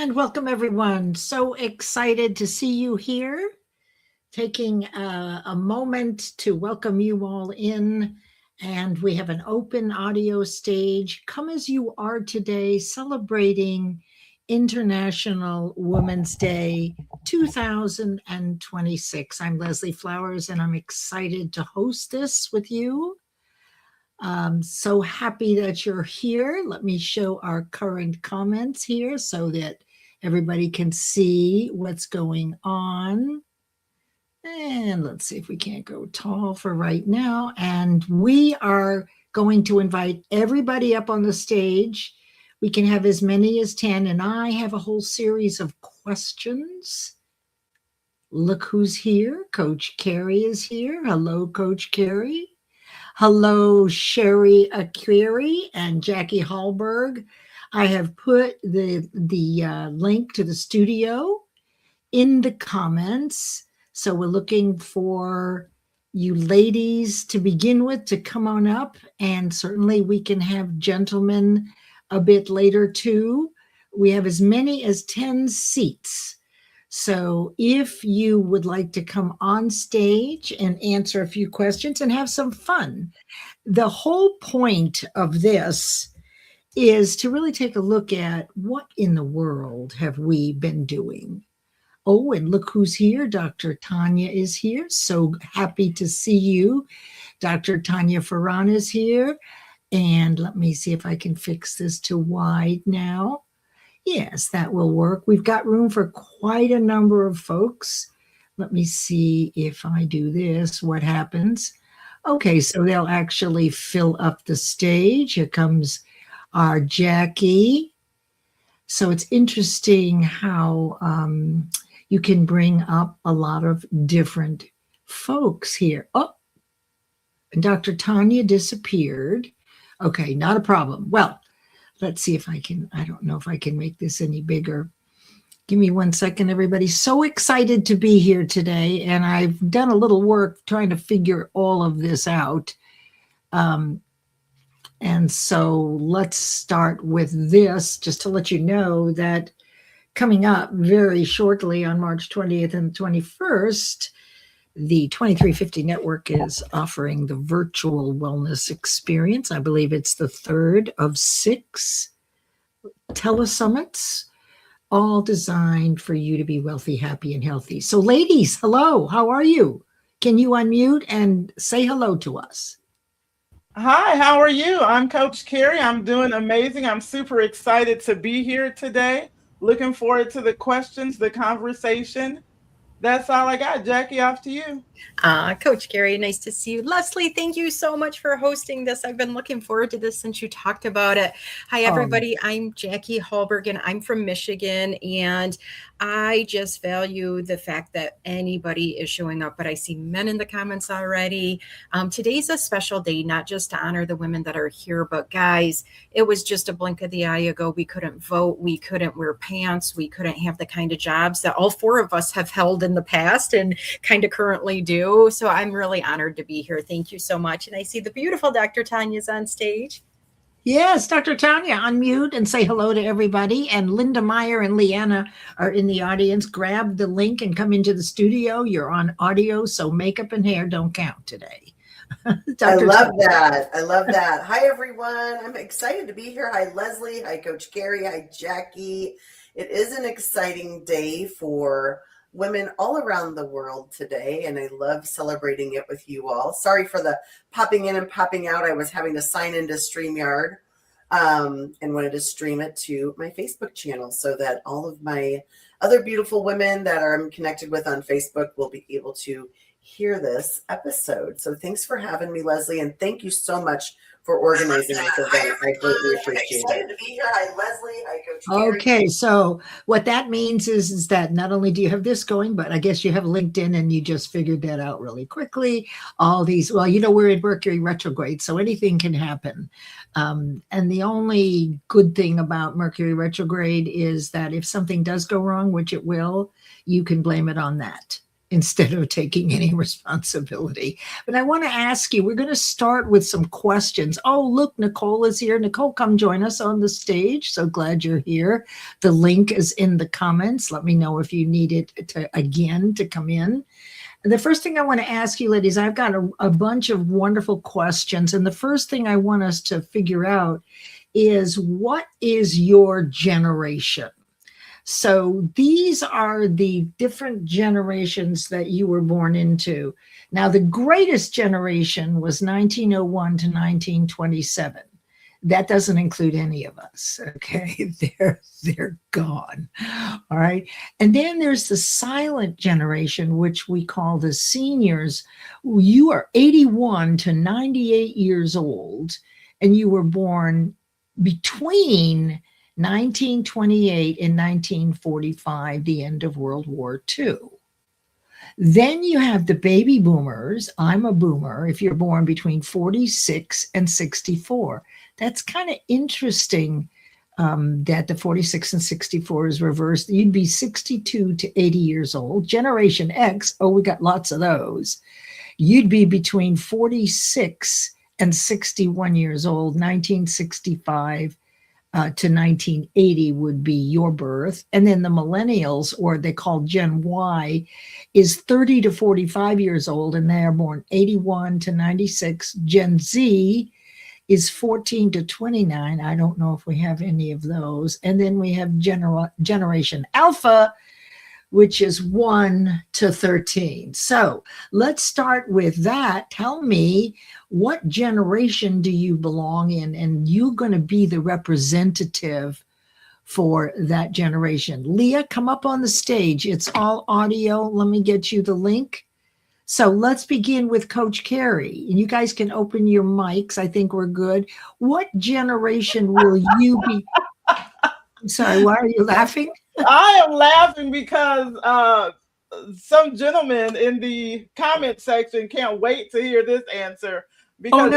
And welcome everyone. So excited to see you here. Taking a moment to welcome you all in. And we have an open audio stage. Come as you are today, celebrating International Women's Day 2026. I'm Leslie Flowers, and I'm excited to host this with you. So happy that you're here. Let me show our current comments here so that everybody can see what's going on. And let's see if we can't go tall for right now. And we are going to invite everybody up on the stage. We can have as many as 10, and I have a whole series of questions. Look who's here. Coach Carrie is here. Hello, Coach Carrie. Hello, Sherry Aquiri and Jackie Hallberg. I have put the link to the studio in the comments. So we're looking for you ladies to begin with to come on up. And certainly we can have gentlemen a bit later too. We have as many as 10 seats. So if you would like to come on stage and answer a few questions and have some fun, the whole point of this is to really take a look at what in the world have we been doing. Oh, and look who's here. Dr. Tanya is here. So happy to see you. Dr. Tanya Farran is here. And let me see if I can fix this to wide now. Yes, that will work. We've got room for quite a number of folks. Let me see if I do this, what happens. Okay, so they'll actually fill up the stage. Here comes our Jackie. So it's interesting how you can bring up a lot of different folks here. Oh, Dr. Tanya disappeared. Okay, not a problem. Well, let's see if I can, I don't know if I can make this any bigger. Give me 1 second, everybody. So excited to be here today. And I've done a little work trying to figure all of this out. And so let's start with this, just to let you know that coming up very shortly on March 20th and 21st, the 2350 Network is offering the virtual wellness experience. I believe it's the third of 6 telesummits, all designed for you to be wealthy, happy, and healthy. So ladies, hello, how are you? Can you unmute and say hello to us? Hi, how are you? I'm Coach Carrie. I'm doing amazing. I'm super excited to be here today. Looking forward to the questions, the conversation. That's all I got. Jackie, off to you. Coach Carrie, nice to see you. Leslie, thank you so much for hosting this. I've been looking forward to this since you talked about it. Hi, everybody. I'm Jackie Hallberg, and I'm from Michigan, and I just value the fact that anybody is showing up, but I see men in the comments already. Today's a special day, not just to honor the women that are here, but guys, it was just a blink of the eye ago. We couldn't vote. We couldn't wear pants. We couldn't have the kind of jobs that all 4 of us have held in the past and kind of currently do. So I'm really honored to be here. Thank you so much. And I see the beautiful Dr. Tanya's on stage. Yes, Dr. Tanya, unmute and say hello to everybody. And Linda Meyer and Leanna are in the audience. Grab the link and come into the studio. You're on audio, so makeup and hair don't count today. I love that. I love that. Hi, everyone. I'm excited to be here. Hi, Leslie. Hi, Coach Carrie. Hi, Jackie. It is an exciting day for women all around the world today, and I love celebrating it with you all. Sorry for the popping in and popping out. I was having to sign into StreamYard and wanted to stream it to my Facebook channel so that all of my other beautiful women that I'm connected with on Facebook will be able to hear this episode. So thanks for having me, Leslie, and thank you so much for organizing this event. I greatly appreciate it. To be here. Hi, Leslie. Hi, Coach Carrie. Okay, so what that means is that not only do you have this going, but I guess you have LinkedIn, and you just figured that out really quickly. All these, well, you know, we're in Mercury retrograde, so anything can happen. And the only good thing about Mercury retrograde is that if something does go wrong, which it will, you can blame it on that. instead of taking any responsibility. But I want to ask you, we're going to start with some questions. Oh, look, Nicole is here. Nicole, come join us on the stage. So glad you're here. The link is in the comments. Let me know if you need it to come in. The first thing I want to ask you, ladies, I've got a bunch of wonderful questions. And the first thing I want us to figure out is, what is your generation? So these are the different generations that you were born into. Now, the greatest generation was 1901 to 1927. That doesn't include any of us, okay? They're gone, all right? And then there's the silent generation, which we call the seniors. You are 81 to 98 years old, and you were born between 1928 and 1945, the end of World War II. Then you have the baby boomers. I'm a boomer. If you're born between 46 and 64, that's kind of interesting that the 46 and 64 is reversed. You'd be 62 to 80 years old. Generation X, oh, we got lots of those. You'd be between 46 and 61 years old. 1965 to 1980 would be your birth. And then the millennials, or they call Gen Y, is 30 to 45 years old, and they are born 81 to 96. Gen Z is 14 to 29. I don't know if we have any of those. And then we have Generation Alpha, which is 1 to 13. So let's start with that. Tell me, what generation do you belong in? And you're going to be the representative for that generation. Leah, come up on the stage. It's all audio. Let me get you the link. So let's begin with Coach Carrie. And you guys can open your mics. I think we're good. What generation will you be? I'm sorry, why are you laughing? I am laughing because some gentleman in the comment section can't wait to hear this answer, because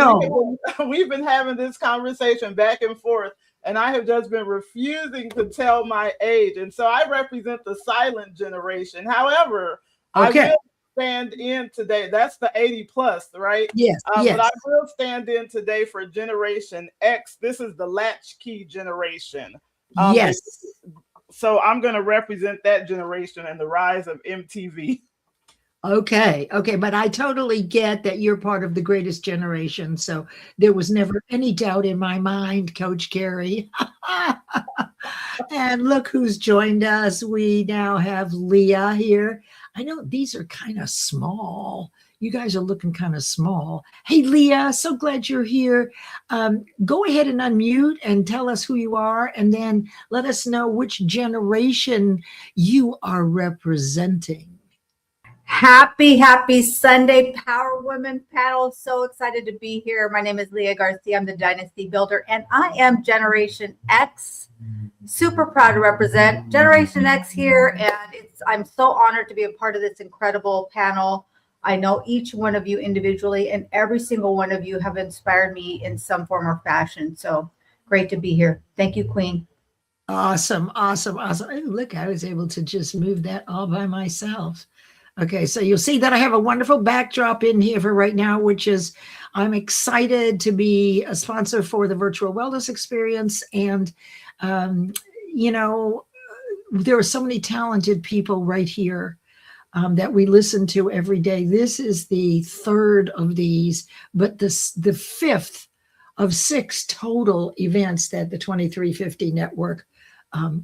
we've been having this conversation back and forth, and I have just been refusing to tell my age. And so I represent the silent generation. However, I will stand in today. That's the 80 plus, right? Yes, yes. But I will stand in today for Generation X. This is the latchkey generation. Yes. So I'm going to represent that generation and the rise of MTV. Okay. But I totally get that you're part of the greatest generation. So there was never any doubt in my mind, Coach Carrie. And look who's joined us. We now have Leah here. I know these are kind of small. You guys are looking kind of small. Hey, Leah, so glad you're here. Go ahead and unmute and tell us who you are, and then let us know which generation you are representing. Happy Sunday, Power Women panel. So excited to be here. My name is Leah Garcia. I'm the Dynasty Builder, and I am Generation X. Super proud to represent Generation X here, and I'm so honored to be a part of this incredible panel. I know each one of you individually, and every single one of you have inspired me in some form or fashion. So great to be here. Thank you, Queen. Awesome. Hey, look, I was able to just move that all by myself. Okay, so you'll see that I have a wonderful backdrop in here for right now, which is I'm excited to be a sponsor for the virtual wellness experience. And, there are so many talented people right here that we listen to every day. This is the third of these, but the fifth of 6 total events that the 2350 network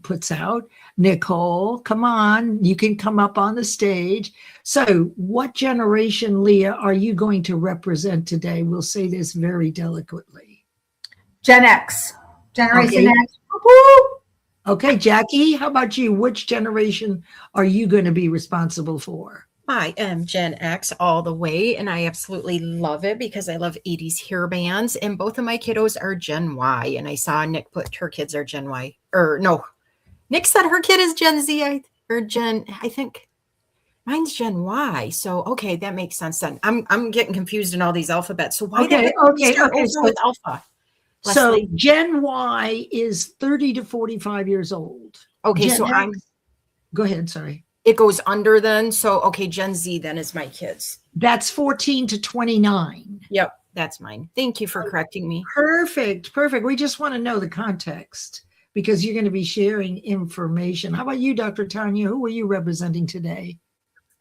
puts out. Nicole, come on, you can come up on the stage. So what generation, Leah, are you going to represent today? We'll say this very delicately. Gen X. Generation X. Okay, Jackie, how about you? Which generation are you going to be responsible for? I am Gen X all the way, and I absolutely love it because I love 80s hair bands, and both of my kiddos are Gen Y, and I saw Nick put her kids are Gen Y, or no, Nick said her kid is Gen Z, I think mine's Gen Y. So, okay, that makes sense then. I'm getting confused in all these alphabets. So why did we start over with Alpha? So Gen Y is 30 to 45 years old. Okay, Gen so X, go ahead, sorry. it goes under then. So, okay, Gen Z then is my kids. That's 14 to 29. Yep, that's mine. Thank you for correcting me. Perfect. Perfect. We just want to know the context because you're going to be sharing information. How about you, Dr. Tanya? Who are you representing today?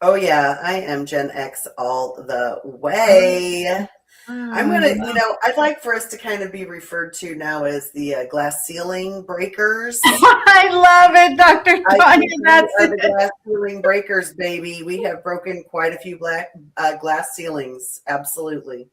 Oh, yeah, I am Gen X all the way. I'm going to, I'd like for us to kind of be referred to now as the glass ceiling breakers. I love it, Dr. Tanya. That's the glass ceiling breakers, baby. We have broken quite a few glass ceilings. Absolutely.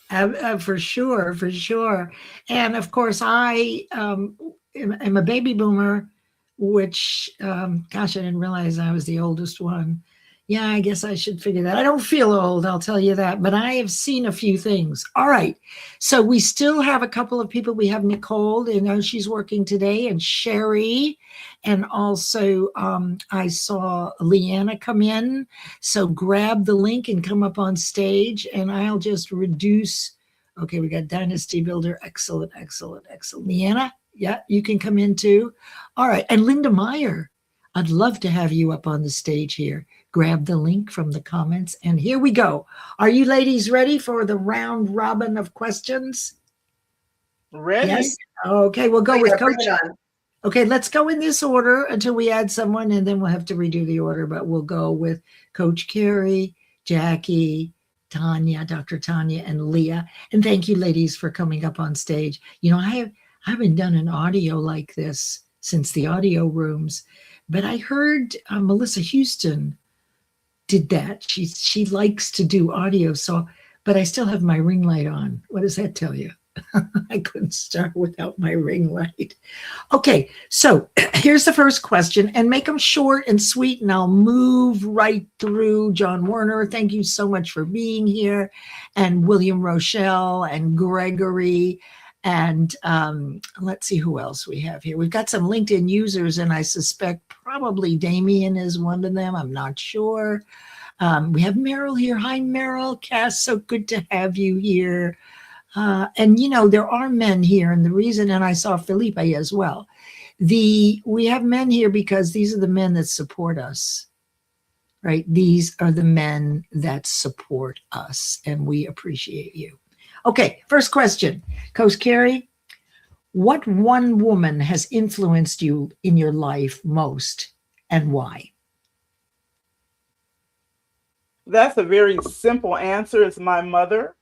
For sure, for sure. And of course, I am a baby boomer, which, gosh, I didn't realize I was the oldest one. Yeah, I guess I should figure that. I don't feel old, I'll tell you that, but I have seen a few things. All right. So we still have a couple of people. We have Nicole, she's working today, and Sherry. And also I saw Leanna come in. So grab the link and come up on stage, and I'll just reduce. Okay, we got Dynasty Builder. Excellent, excellent, excellent. Leanna, yeah, you can come in too. All right. And Linda Meyer, I'd love to have you up on the stage here. Grab the link from the comments, and here we go. Are you ladies ready for the round robin of questions? Ready? Yes. Okay, we'll go with Coach. Bring it on. Okay, let's go in this order until we add someone, and then we'll have to redo the order, but we'll go with Coach Carrie, Jackie, Tanya, Dr. Tanya, and Leah. And thank you, ladies, for coming up on stage. I haven't done an audio like this since the audio rooms, but I heard Melissa Houston did that. She likes to do audio, but I still have my ring light on. What does that tell you? I couldn't start without my ring light. Okay, so here's the first question, and make them short and sweet, and I'll move right through. John Werner, thank you so much for being here, and William Rochelle, and Gregory, and let's see who else we have here. We've got some LinkedIn users, and I suspect probably Damien is one of them. I'm not sure. We have Meryl here. Hi, Meryl. Cass, so good to have you here. And there are men here, and the reason, and I saw Felipe as well. We have men here because these are the men that support us, right? These are the men that support us, and we appreciate you. Okay, first question. Coach Carrie, what one woman has influenced you in your life most, and why? That's a very simple answer. It's my mother.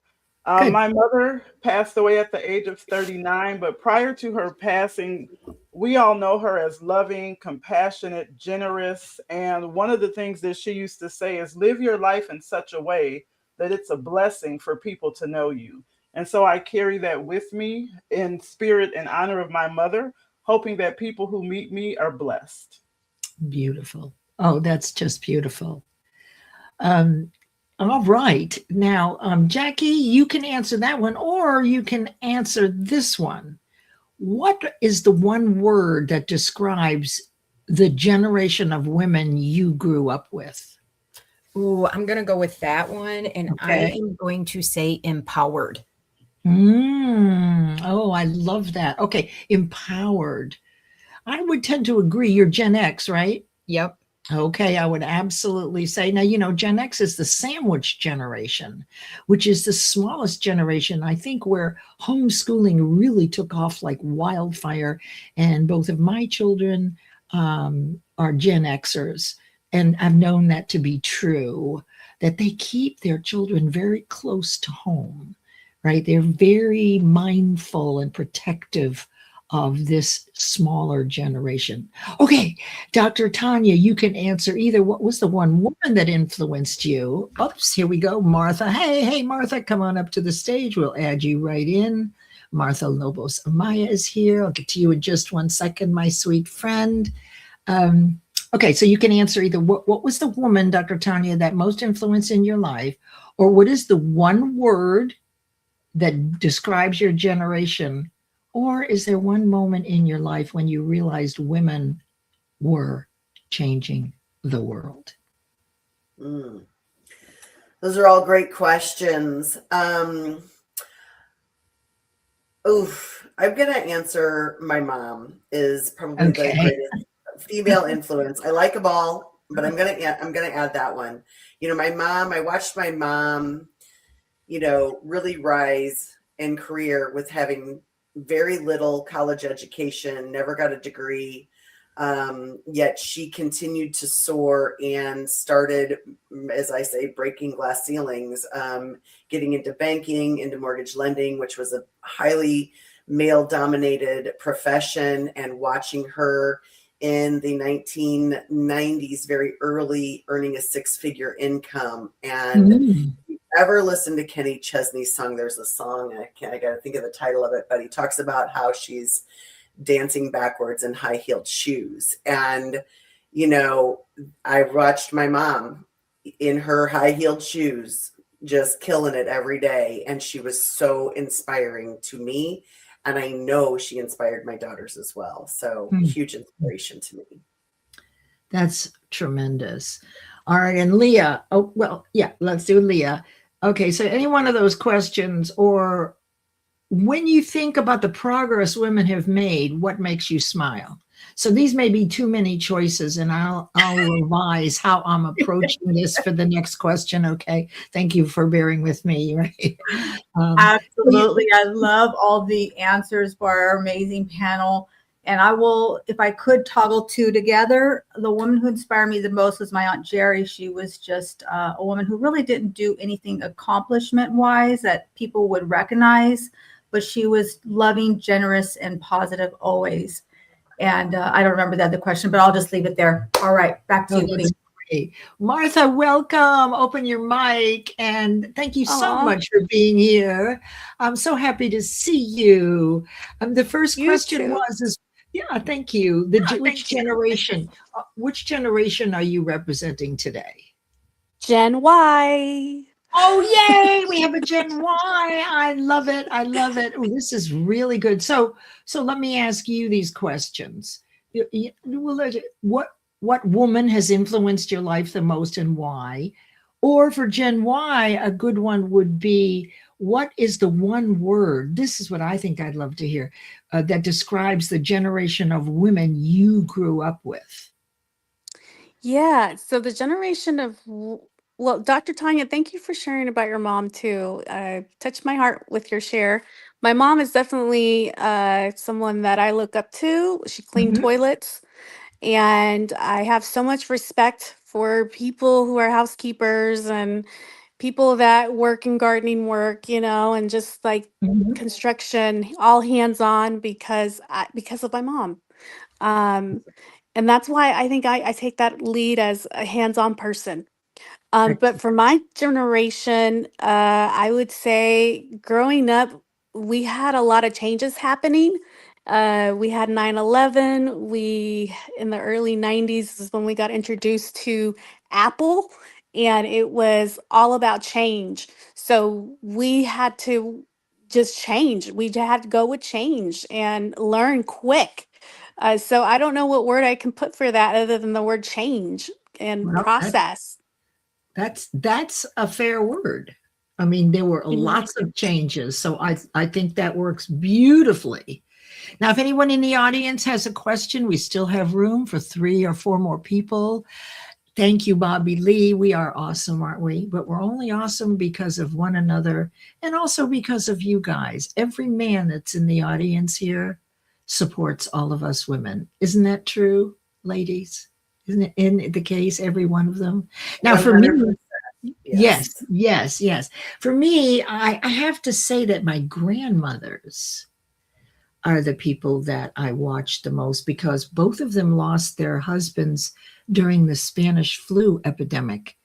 My mother passed away at the age of 39, but prior to her passing, we all know her as loving, compassionate, generous. And one of the things that she used to say is live your life in such a way that it's a blessing for people to know you. And so I carry that with me in spirit and honor of my mother, hoping that people who meet me are blessed. Beautiful. Oh, that's just beautiful. All right. Now, Jackie, you can answer that one, or you can answer this one. What is the one word that describes the generation of women you grew up with? Ooh, I'm going to go with that one, and Okay. I am going to say empowered. Oh, I love that. Okay, empowered. I would tend to agree. You're Gen X, right? Yep. Okay, I would absolutely say. Now, Gen X is the sandwich generation, which is the smallest generation, I think, where homeschooling really took off like wildfire. And both of my children are Gen Xers. And I've known that to be true, that they keep their children very close to home, right? They're very mindful and protective of this smaller generation. Okay, Dr. Tanya, you can answer either. What was the one woman that influenced you? Oops, here we go. Martha. Hey, Martha, come on up to the stage. We'll add you right in. Martha Lobos Amaya is here. I'll get to you in just 1 second, my sweet friend. Okay, so you can answer either what was the woman, Dr. Tanya, that most influenced in your life, or what is the one word that describes your generation? Or is there one moment in your life when you realized women were changing the world? Those are all great questions. I'm going to answer my mom is probably the greatest female influence. I like them all. but I'm gonna add that one. You know, my mom. I watched my mom, you know, really rise in career with having very little college education, never got a degree. Yet she continued to soar and started, as I say, breaking glass ceilings, getting into banking, into mortgage lending, which was a highly male dominated profession, and watching her in the 1990s, very early, earning a six-figure income. And if you ever listen to Kenny Chesney's song, there's a song, I got to think of the title of it, but he talks about how she's dancing backwards in high-heeled shoes. And, you know, I watched my mom in her high-heeled shoes, just killing it every day. And she was so inspiring to me. And I know she inspired my daughters as well. So huge inspiration to me. That's tremendous. All right. And Leah, oh, well, yeah, let's do Leah. Okay. So any one of those questions, or when you think about the progress women have made, what makes you smile? So these may be too many choices, and I'll revise how I'm approaching this for the next question. Okay. Thank you for bearing with me. Right. Absolutely. I love all the answers by our amazing panel. And I will, if I could toggle two together, the woman who inspired me the most was my Aunt Jerry. She was just a woman who really didn't do anything accomplishment wise that people would recognize, but she was loving, generous, and positive always. And I don't remember the other question, but I'll just leave it there. All right, back to you, please. Great. Martha, welcome. Open your mic, and thank you so much for being here. I'm so happy to see you. The first question was, yeah, thank you. Which generation are you representing today? Gen Y. Oh, yay. We have a Gen Y. I love it. I love it. Oh, this is really good. So let me ask you these questions. What woman has influenced your life the most, and why? Or for Gen Y, a good one would be, what is the one word? This is what I think I'd love to hear, that describes the generation of women you grew up with. Yeah. So the generation of, well, Dr. Tanya, thank you for sharing about your mom too. Touched my heart with your share. My mom is definitely someone that I look up to. She cleaned toilets, and I have so much respect for people who are housekeepers and people that work in gardening work, you know, and just like construction, all hands on, because of my mom. And that's why I think I take that lead as a hands-on person. But for my generation, I would say growing up, we had a lot of changes happening. We had 9/11. In the early 90s is when we got introduced to Apple, and it was all about change. So we had to just change. We had to go with change and learn quick. So I don't know what word I can put for that other than the word change and process. That's a fair word. I mean, there were lots of changes. So I think that works beautifully. Now, if anyone in the audience has a question, we still have room for 3 or 4 more people. Thank you, Bobby Lee. We are awesome, aren't we? But we're only awesome because of one another, and also because of you guys. Every man that's in the audience here supports all of us women. Isn't that true, ladies? Isn't it in the case, every one of them? Now, 100%. For me, yes. For me, I have to say that my grandmothers are the people that I watched the most, because both of them lost their husbands during the Spanish flu epidemic,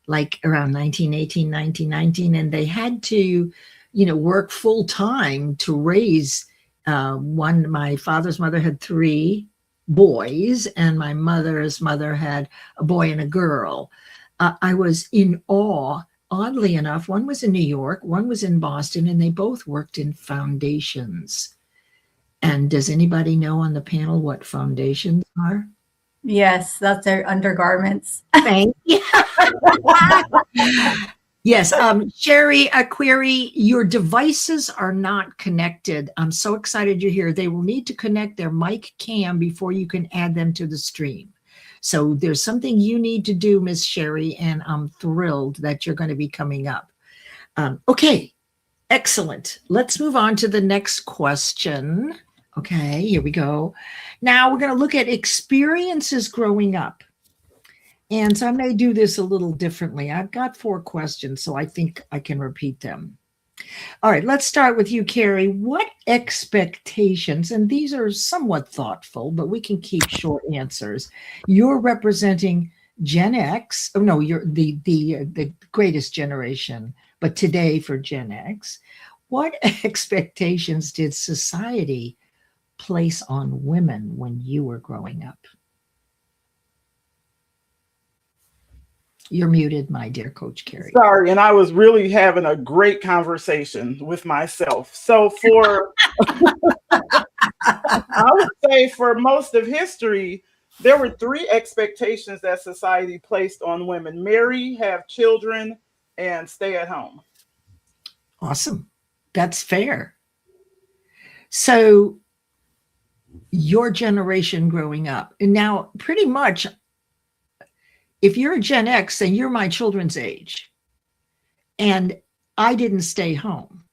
like around 1918, 1919, and they had to, work full time to raise one. My father's mother had 3 boys, and my mother's mother had a boy and a girl. I was in awe. Oddly enough, one was in New York, one was in Boston, and they both worked in foundations. And does anybody know on the panel what foundations are? Yes, that's their undergarments. Thank you. Yes, Sherry, a query. Your devices are not connected. I'm so excited you're here. They will need to connect their mic cam before you can add them to the stream. So there's something you need to do, Miss Sherry, and I'm thrilled that you're going to be coming up. Okay, excellent. Let's move on to the next question. Okay, here we go. Now we're going to look at experiences growing up. And so I'm going to do this a little differently. I've got 4 questions, so I think I can repeat them. All right, let's start with you, Carrie. What expectations, and these are somewhat thoughtful, but we can keep short answers. You're representing Gen X. Oh, no, you're the greatest generation, but today for Gen X. What expectations did society place on women when you were growing up? You're muted, my dear Coach Carrie. Sorry, and I was really having a great conversation with myself. So for, I would say for most of history, there were 3 expectations that society placed on women: marry, have children, and stay at home. Awesome. That's fair. So your generation growing up, and now pretty much, if you're a Gen X, then you're my children's age. And I didn't stay home.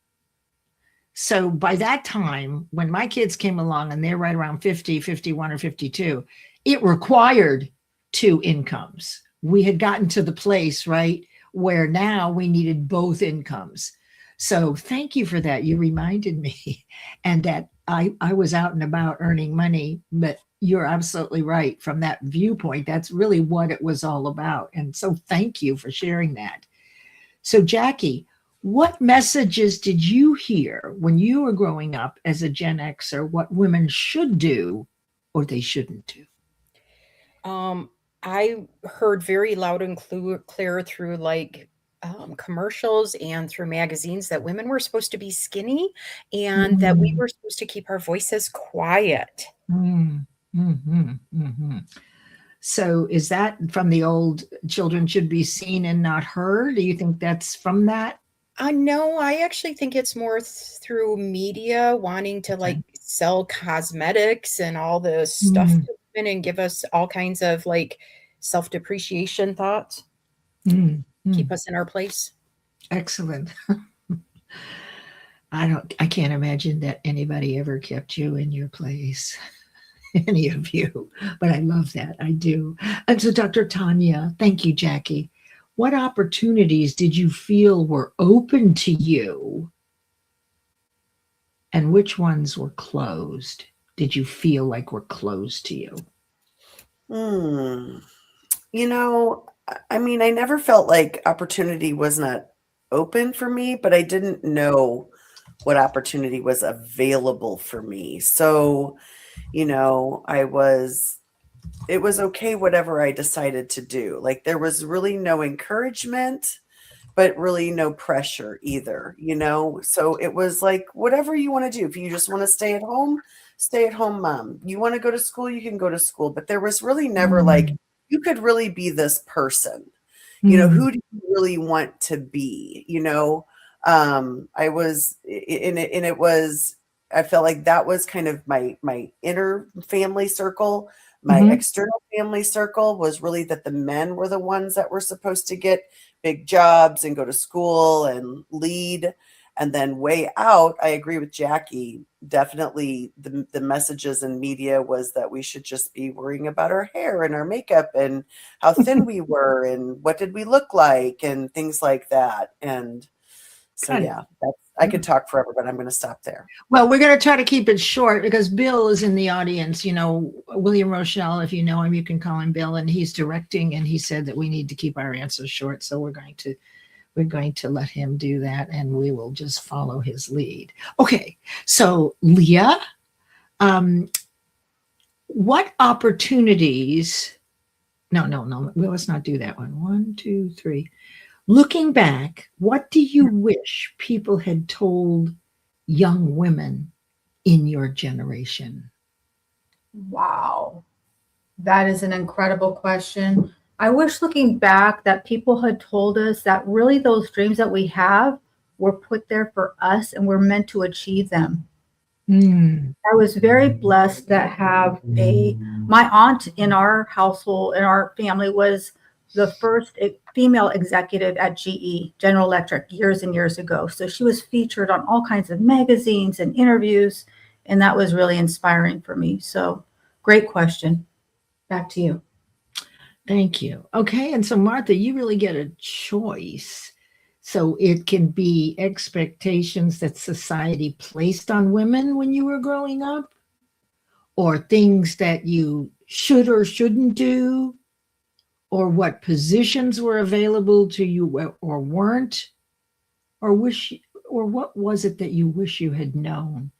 So by that time, when my kids came along and they're right around 50, 51, or 52, it required 2 incomes. We had gotten to the place, right, where now we needed both incomes. So thank you for that. You reminded me, and that I was out and about earning money, but you're absolutely right. From that viewpoint, that's really what it was all about. And so thank you for sharing that. So Jackie, what messages did you hear when you were growing up as a Gen Xer, what women should do or they shouldn't do? I heard very loud and clear through like commercials and through magazines that women were supposed to be skinny and that we were supposed to keep our voices quiet. So is that from the old children should be seen and not heard? Do you think that's from that? No, I actually think it's more through media wanting to like sell cosmetics and all this stuff to women and give us all kinds of like self-depreciation thoughts. Keep us in our place. Excellent. I can't imagine that anybody ever kept you in your place. Any of you, but I love that. I do. And so Dr. Tanya, thank you, Jackie. What opportunities did you feel were open to you and which ones were closed? Did you feel like were closed to you? You know, I mean, I never felt like opportunity was not open for me, but I didn't know what opportunity was available for me. So, you know, it was okay, whatever I decided to do. Like there was really no encouragement, but really no pressure either, you know? So it was like, whatever you want to do. If you just want to stay at home, mom. You want to go to school, you can go to school. But there was really never like, you could really be this person. You know, who do you really want to be? You know, I was in it, and it was, I felt like that was kind of my inner family circle. My external family circle was really that the men were the ones that were supposed to get big jobs and go to school and lead. And then way out, I agree with Jackie. Definitely the messages in media was that we should just be worrying about our hair and our makeup and how thin we were and what did we look like and things like that. And so, yeah, I could talk forever, but I'm going to stop there. Well, we're going to try to keep it short because Bill is in the audience. You know, William Rochelle, if you know him, you can call him Bill, and he's directing, and he said that we need to keep our answers short. So we're going to let him do that, and we will just follow his lead. Okay, so Leah, what opportunities? No, let's not do that one. 1, 2, 3. Looking back, what do you wish people had told young women in your generation? Wow. That is an incredible question. I wish looking back that people had told us that really those dreams that we have were put there for us and we're meant to achieve them. Mm. I was very blessed to have my aunt in our household, in our family, was the first female executive at GE, General Electric, years and years ago. So she was featured on all kinds of magazines and interviews, and that was really inspiring for me. So great question. Back to you. Thank you. Okay, and so Martha, you really get a choice. So it can be expectations that society placed on women when you were growing up, or things that you should or shouldn't do, or what positions were available to you or weren't, or what was it that you wish you had known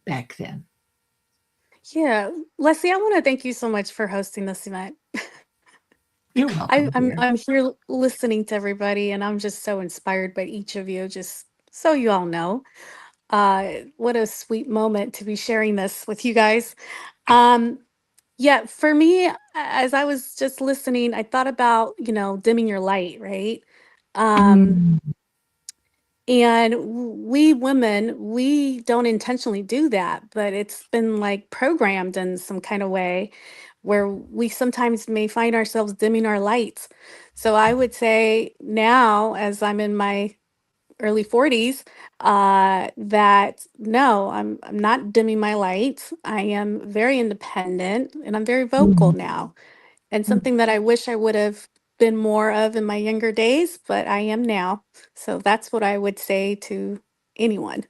back then? Yeah, Leslie, I want to thank you so much for hosting this event. You're welcome, dear. I'm here listening to everybody, and I'm just so inspired by each of you. Just so you all know, what a sweet moment to be sharing this with you guys. Yeah, for me, as I was just listening, I thought about, dimming your light, right? Um, Mm. and we women, we don't intentionally do that, but it's been like programmed in some kind of way where we sometimes may find ourselves dimming our lights. So I would say now, as I'm in my early 40s, that no, I'm not dimming my lights. I am very independent and I'm very vocal Mm. now. And something that I wish I would have been more of in my younger days, but I am now. So that's what I would say to anyone.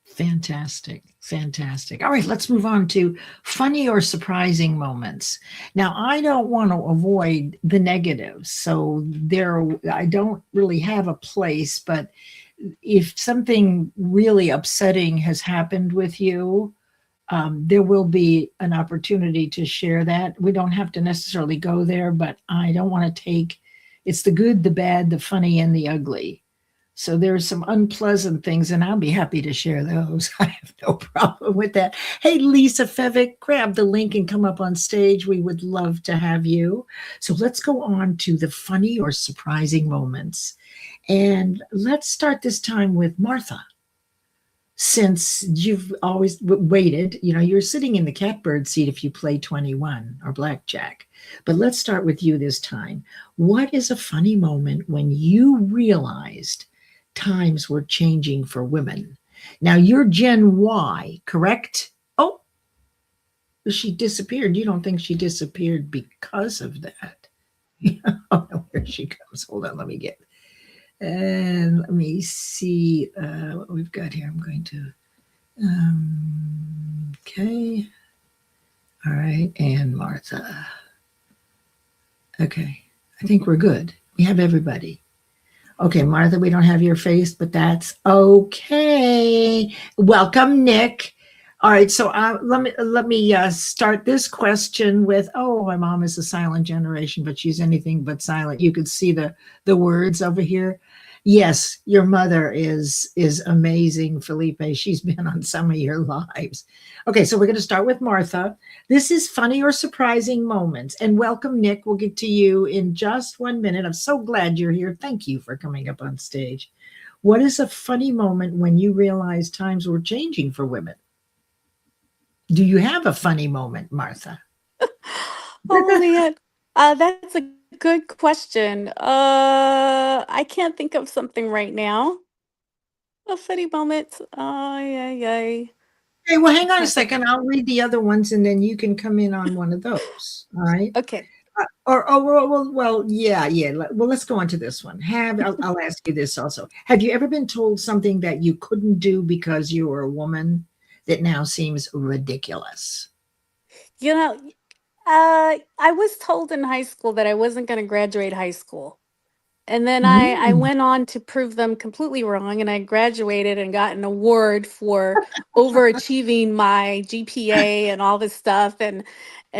Fantastic. Fantastic. All right, let's move on to funny or surprising moments. Now, I don't want to avoid the negatives. So I don't really have a place, but if something really upsetting has happened with you, there will be an opportunity to share that. We don't have to necessarily go there, but I don't want to it's the good, the bad, the funny, and the ugly. So there's some unpleasant things, and I'll be happy to share those. I have no problem with that. Hey, Lisa Fevick, grab the link and come up on stage. We would love to have you. So let's go on to the funny or surprising moments. And let's start this time with Martha. Since you've always waited, you're sitting in the catbird seat if you play 21 or blackjack. But let's start with you this time. What is a funny moment when you realized times were changing for women? Now, you're Gen Y, correct? Oh, she disappeared. You don't think she disappeared because of that? Oh, no, here she comes. Hold on, let me see what we've got here. I'm going to, okay. All right, and Martha. Okay, I think we're good. We have everybody. Okay, Martha, we don't have your face, but that's okay. Welcome, Nick. All right, so let me start this question with, my mom is a silent generation, but she's anything but silent. You could see the words over here. Yes, your mother is amazing, Felipe. She's been on some of your lives. Okay, so we're going to start with Martha. This is funny or surprising moments. And welcome, Nick. We'll get to you in just 1 minute. I'm so glad you're here. Thank you for coming up on stage. What is a funny moment when you realized times were changing for women? Do you have a funny moment, Martha? Oh, man. That's a good question. I can't think of something right now. A funny moment. Yay. Okay, well, hang on a second. I'll read the other ones, and then you can come in on one of those. All right. Okay. Yeah. Well, let's go on to this one. I'll ask you this also. Have you ever been told something that you couldn't do because you were a woman that now seems ridiculous? I was told in high school that I wasn't going to graduate high school. And then I went on to prove them completely wrong, and I graduated and got an award for overachieving my GPA and all this stuff. And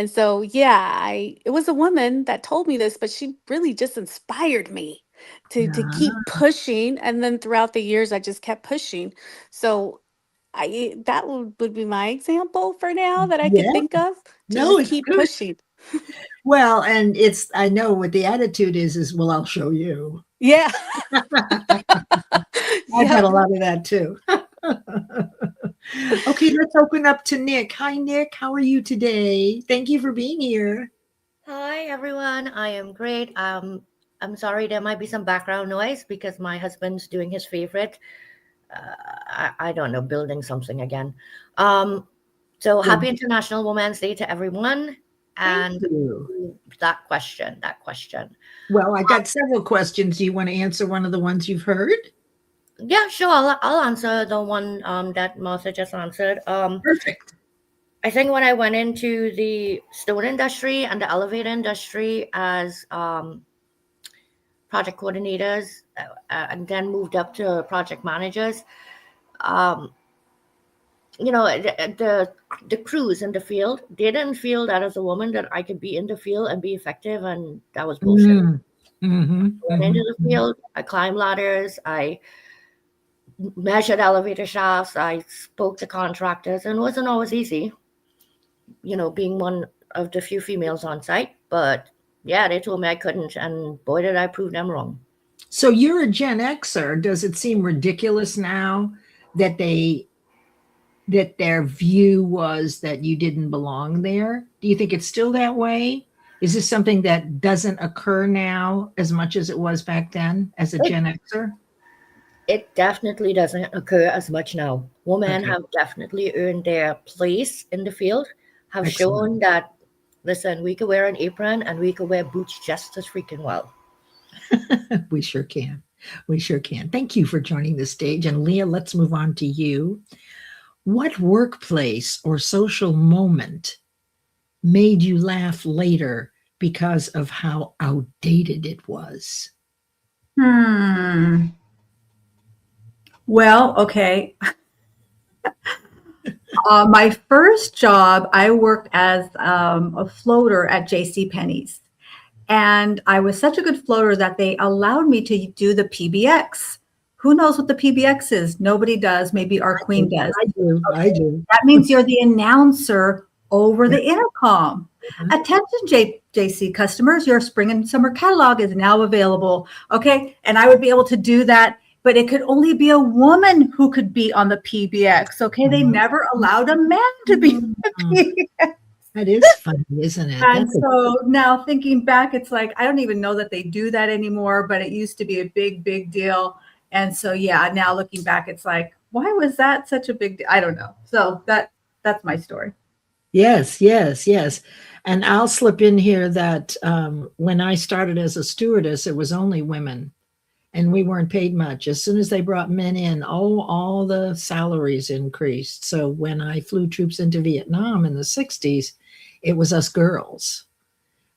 so, yeah, it was a woman that told me this, but she really just inspired me to keep pushing. And then throughout the years, I just kept pushing. So that would be my example for now that I could think of, to just it's keep good. pushing. Well, and I know what the attitude is, well, I'll show you. Yeah. I've had a lot of that too. Okay, let's open up to Nick. Hi, Nick. How are you today? Thank you for being here. Hi everyone, I am great. I'm sorry there might be some background noise because my husband's doing his favorite. I don't know, building something again. So Good. happy International Women's Day to everyone. Thank And you. that question. Well, I got several questions. Do you want to answer one of the ones you've heard? Yeah, sure. I'll answer the one that Martha just answered. Perfect. I think when I went into the stone industry and the elevator industry as project coordinators and then moved up to project managers, um, the crews in the field, they didn't feel that as a woman that I could be in the field and be effective, and that was bullshit. Went into the field, I climbed ladders, I measured elevator shafts, I spoke to contractors, and it wasn't always easy, being one of the few females on site. But yeah, they told me I couldn't, and boy, did I prove them wrong. So you're a Gen Xer. Does it seem ridiculous now that their view was that you didn't belong there? Do you think it's still that way? Is this something that doesn't occur now as much as it was back then as a Gen Xer? It definitely doesn't occur as much now. Women have definitely earned their place in the field, have shown that, listen, we could wear an apron and we could wear boots just as freaking well. We sure can. We sure can. Thank you for joining the stage. And Leah, let's move on to you. What workplace or social moment made you laugh later because of how outdated it was? Well, okay. My first job, I worked as a floater at JCPenney's. And I was such a good floater that they allowed me to do the PBX. Who knows what the PBX is? Nobody does. Maybe our queen does. I do. That means you're the announcer over the intercom. Attention, JC customers, your spring and summer catalog is now available. Okay. And I would be able to do that, but it could only be a woman who could be on the PBX. Okay. They never allowed a man to be on the PBX. That is funny, isn't it? And so now thinking back, it's like, I don't even know that they do that anymore, but it used to be a big, big deal. And so, yeah, now looking back, it's like, why was that such a big deal? I don't know. So that's my story. Yes. And I'll slip in here that when I started as a stewardess, it was only women and we weren't paid much. As soon as they brought men in, all the salaries increased. So when I flew troops into Vietnam in the 60s, it was us girls,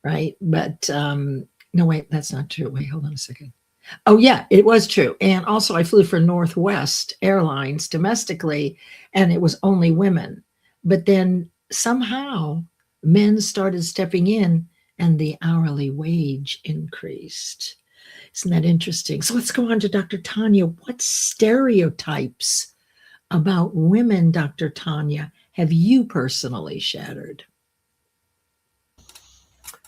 right? But no, wait, that's not true. Wait, hold on a second. Oh, yeah, it was true. And also I flew for Northwest Airlines domestically, and it was only women. But then somehow men started stepping in and the hourly wage increased. Isn't that interesting? So let's go on to Dr. Tanya. What stereotypes about women, Dr. Tanya, have you personally shattered?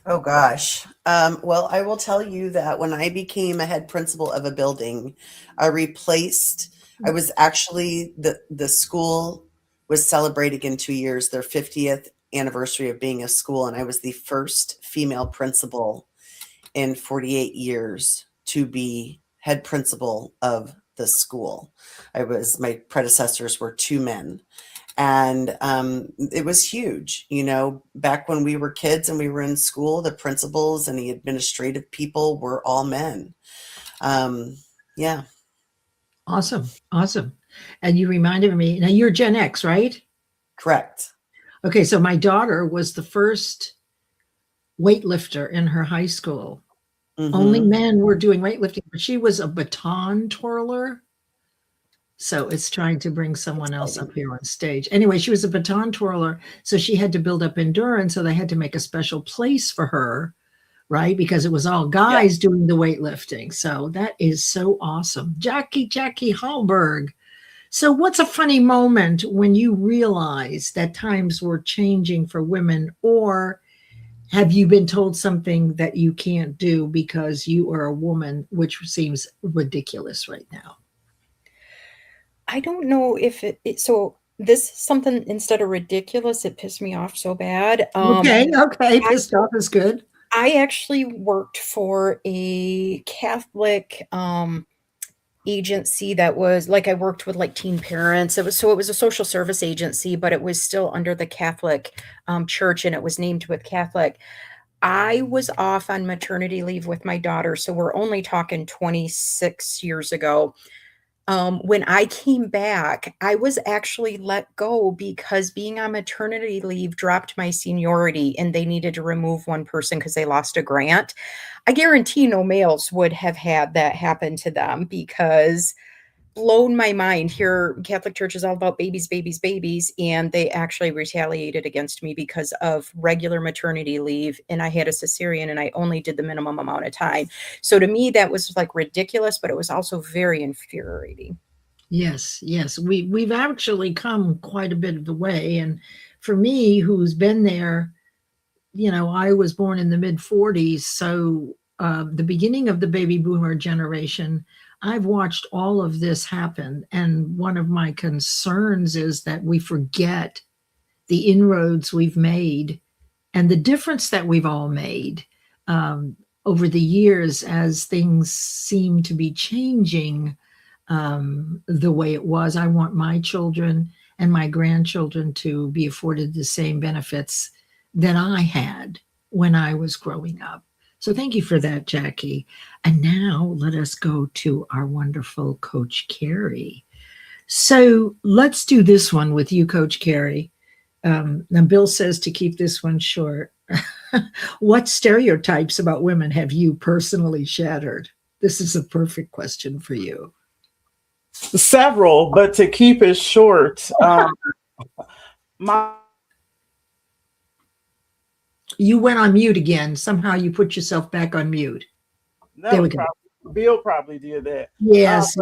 Oh gosh. Well, I will tell you that when I became a head principal of a building, I was actually, the school was celebrating in 2 years their 50th anniversary of being a school. And I was the first female principal in 48 years to be head principal of the school. My predecessors were 2 men. And it was huge. Back when we were kids and we were in school, the principals and the administrative people were all men. Yeah. Awesome. And you reminded me, now you're Gen X, right? Correct. Okay, so my daughter was the first weightlifter in her high school. Only men were doing weightlifting, but she was a baton twirler. So it's trying to bring someone else up here on stage. Anyway, she was a baton twirler, so she had to build up endurance. So they had to make a special place for her, right? Because it was all guys doing the weightlifting. So that is so awesome. Jackie Hallberg. So what's a funny moment when you realize that times were changing for women, or have you been told something that you can't do because you are a woman, which seems ridiculous right now? I don't know if so this is something, instead of ridiculous, it pissed me off so bad. Okay. Pissed off is good. I actually worked for a Catholic agency that was like, I worked with like teen parents. It was a social service agency, but it was still under the Catholic church, and it was named with Catholic. I was off on maternity leave with my daughter, so we're only talking 26 years ago. When I came back, I was actually let go because being on maternity leave dropped my seniority, and they needed to remove one person because they lost a grant. I guarantee no males would have had that happen to them, because blown my mind. Here, Catholic Church is all about babies, babies, babies, and they actually retaliated against me because of regular maternity leave, and I had a cesarean, and I only did the minimum amount of time. So to me, that was like ridiculous, but it was also very infuriating. Yes. We've actually come quite a bit of the way, and for me, who's been there, I was born in the mid-40s, so the beginning of the baby boomer generation, I've watched all of this happen. And one of my concerns is that we forget the inroads we've made and the difference that we've all made over the years, as things seem to be changing the way it was. I want my children and my grandchildren to be afforded the same benefits that I had when I was growing up. So thank you for that, Jackie. And now let us go to our wonderful Coach Carrie. So let's do this one with you, Coach Carrie. Now, Bill says to keep this one short. What stereotypes about women have you personally shattered? This is a perfect question for you. Several, but to keep it short, You went on mute again. Somehow you put yourself back on mute. There we go. Bill probably did that. Yes.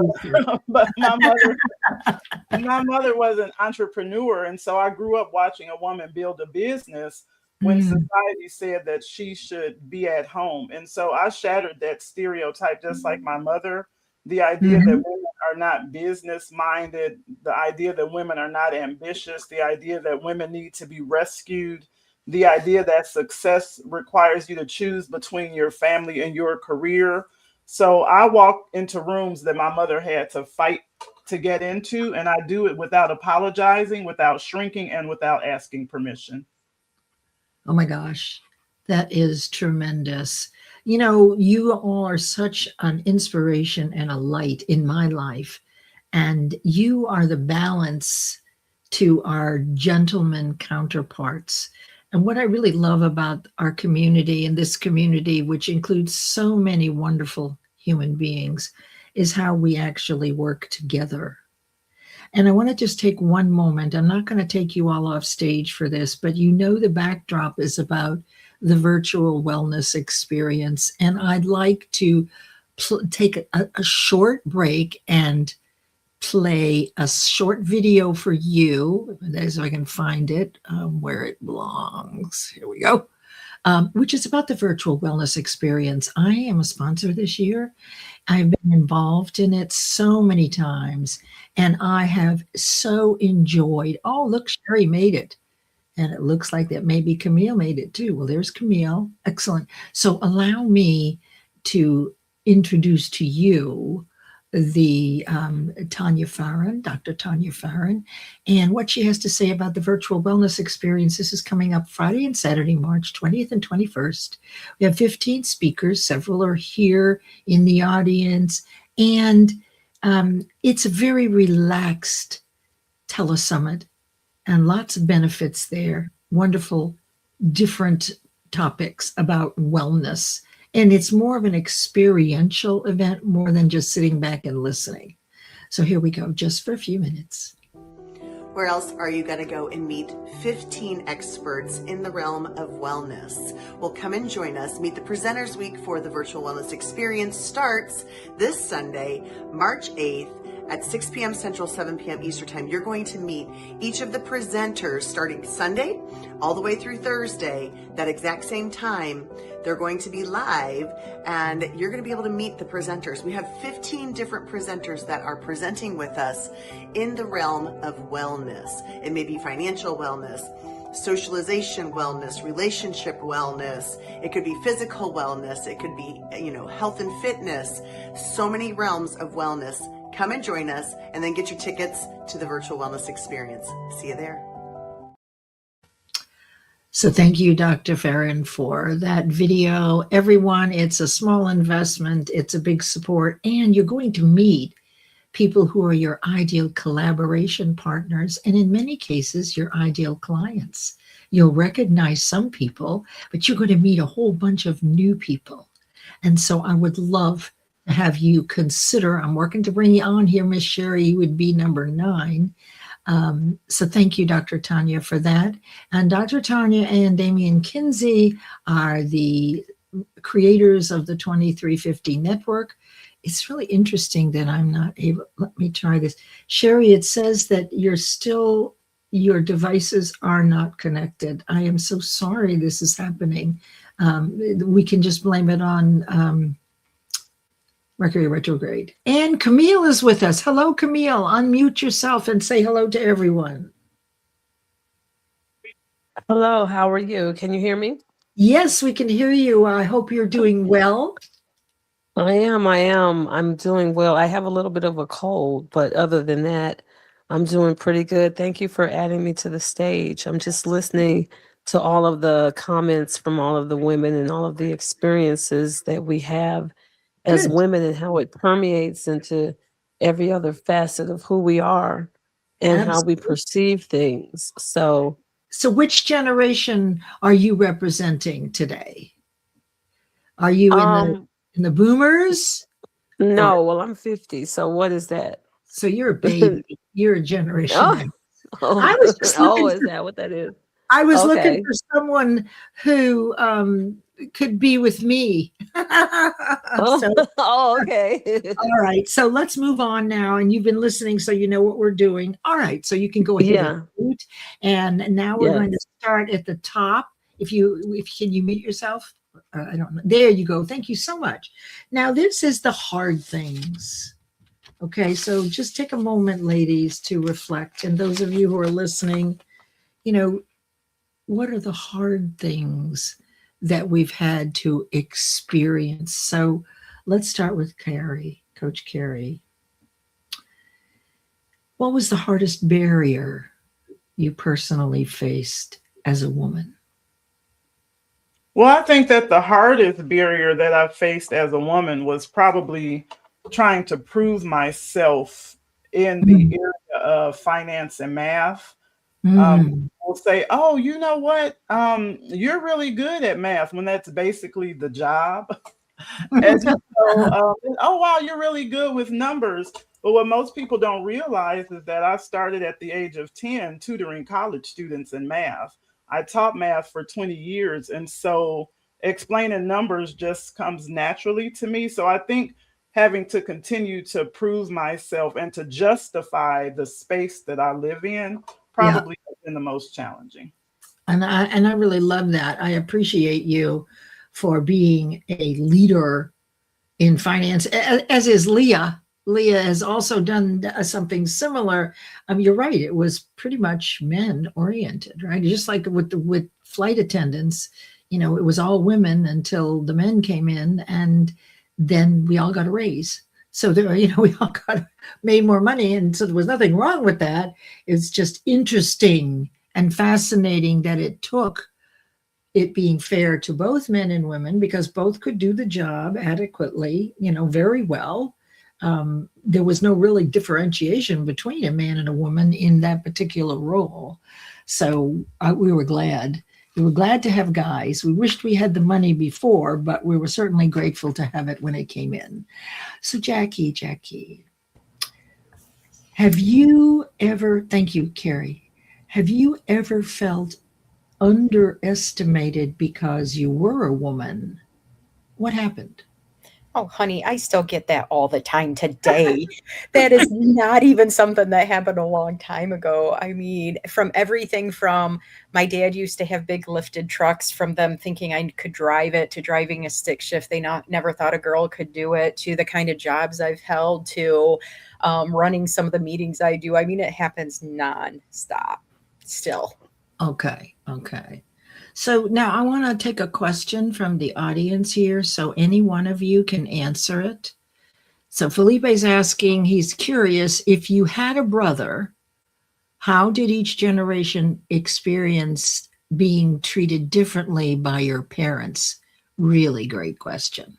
But my mother was an entrepreneur, and so I grew up watching a woman build a business when society said that she should be at home. And so I shattered that stereotype, just like my mother. The idea that women are not business minded, the idea that women are not ambitious, the idea that women need to be rescued, the idea that success requires you to choose between your family and your career. So I walk into rooms that my mother had to fight to get into, and I do it without apologizing, without shrinking, and without asking permission. Oh my gosh, that is tremendous. You all are such an inspiration and a light in my life, and you are the balance to our gentleman counterparts. And what I really love about our community, and this community, which includes so many wonderful human beings, is how we actually work together. And I want to just take one moment. I'm not going to take you all off stage for this, but the backdrop is about the virtual wellness experience. And I'd like to take a short break and play a short video for you, as I can find it where it belongs. Here we go. Which is about the virtual wellness experience. I am a sponsor this year. I've been involved in it so many times, and I have so enjoyed. Oh, look, Sherry made it. And it looks like that maybe Camille made it too. Well, there's Camille. Excellent. So allow me to introduce to you the Tanya Farron, Dr. Tanya Farron, and what she has to say about the virtual wellness experience. This is coming up Friday and Saturday, March 20th and 21st. We have 15 speakers. Several are here in the audience, and it's a very relaxed telesummit and lots of benefits there. Wonderful, different topics about wellness. And it's more of an experiential event, more than just sitting back and listening. So here we go, just for a few minutes. Where else are you going to go and meet 15 experts in the realm of wellness? Well, come and join us. Meet the Presenters Week for the Virtual Wellness Experience starts this Sunday, March 8th at 6 p.m. Central, 7 p.m. Eastern Time. You're going to meet each of the presenters starting Sunday all the way through Thursday, that exact same time. They're going to be live, and you're going to be able to meet the presenters. We have 15 different presenters that are presenting with us in the realm of wellness. It may be financial wellness, socialization wellness, relationship wellness. It could be physical wellness. It could be, health and fitness. So many realms of wellness. Come and join us, and then get your tickets to the virtual wellness experience. See you there. So thank you, Dr. Farron, for that video. Everyone, it's a small investment. It's a big support. And you're going to meet people who are your ideal collaboration partners, and in many cases, your ideal clients. You'll recognize some people, but you're going to meet a whole bunch of new people. And so I would love to have you consider, I'm working to bring you on here, Miss Sherry, you would be number 9. So thank you, Dr. Tanya, for that. And Dr. Tanya and Damian Kinsey are the creators of the 2350 Network. It's really interesting that I'm not able, let me try this. Sherry, it says that your devices are not connected. I am so sorry this is happening. We can just blame it on Mercury retrograde. And Camille is with us. Hello, Camille. Unmute yourself and say hello to everyone. Hello, how are you? Can you hear me? Yes, we can hear you. I hope you're doing well. I am. I'm doing well. I have a little bit of a cold, but other than that, I'm doing pretty good. Thank you for adding me to the stage. I'm just listening to all of the comments from all of the women and all of the experiences that we have as Good. women and how it permeates into every other facet of who we are and how we perceive things. So which generation are you representing today? Are you in the boomers? No, well, I'm 50. So what is that? So you're a baby. You're a generation X. Oh, I was just looking is that what that is? I was looking for someone who could be with me. Okay. All right. So let's move on now. And you've been listening, so you know what we're doing. All right. So you can go ahead and mute. And now we're going to start at the top. Can you mute yourself? I don't know. There you go. Thank you so much. Now this is the hard things. Okay. So just take a moment, ladies, to reflect. And those of you who are listening, what are the hard things that we've had to experience? So let's start with Carrie, Coach Carrie. What was the hardest barrier you personally faced as a woman? Well, I think that the hardest barrier that I faced as a woman was probably trying to prove myself in the area of finance and math. Will say, oh, you know what? You're really good at math, when that's basically the job. And so, oh, wow, you're really good with numbers. But what most people don't realize is that I started at the age of 10 tutoring college students in math. I taught math for 20 years. And so explaining numbers just comes naturally to me. So I think having to continue to prove myself and to justify the space that I live in probably has been the most challenging. And I really love that. I appreciate you for being a leader in finance, as is Leah. Leah has also done something similar. You're right. It was pretty much men oriented, right? Just like with flight attendants, it was all women until the men came in, and then we all got a raise. So there, we all made more money, and so there was nothing wrong with that. It's just interesting and fascinating that it took it being fair to both men and women, because both could do the job adequately, very well. There was no really differentiation between a man and a woman in that particular role. So we were glad. We were glad to have guys. We wished we had the money before, but we were certainly grateful to have it when it came in. So Jackie, have you ever, thank you, Carrie, have you ever felt underestimated because you were a woman? What happened? Oh, honey, I still get that all the time today. That is not even something that happened a long time ago. I mean, from everything from my dad used to have big lifted trucks, from them thinking I could drive it, to driving a stick shift. They never thought a girl could do it, to the kind of jobs I've held, to running some of the meetings I do. I mean, it happens nonstop still. Okay. Okay. So now I want to take a question from the audience here, so any one of you can answer it. So Felipe's asking, he's curious, if you had a brother, how did each generation experience being treated differently by your parents? Really great question.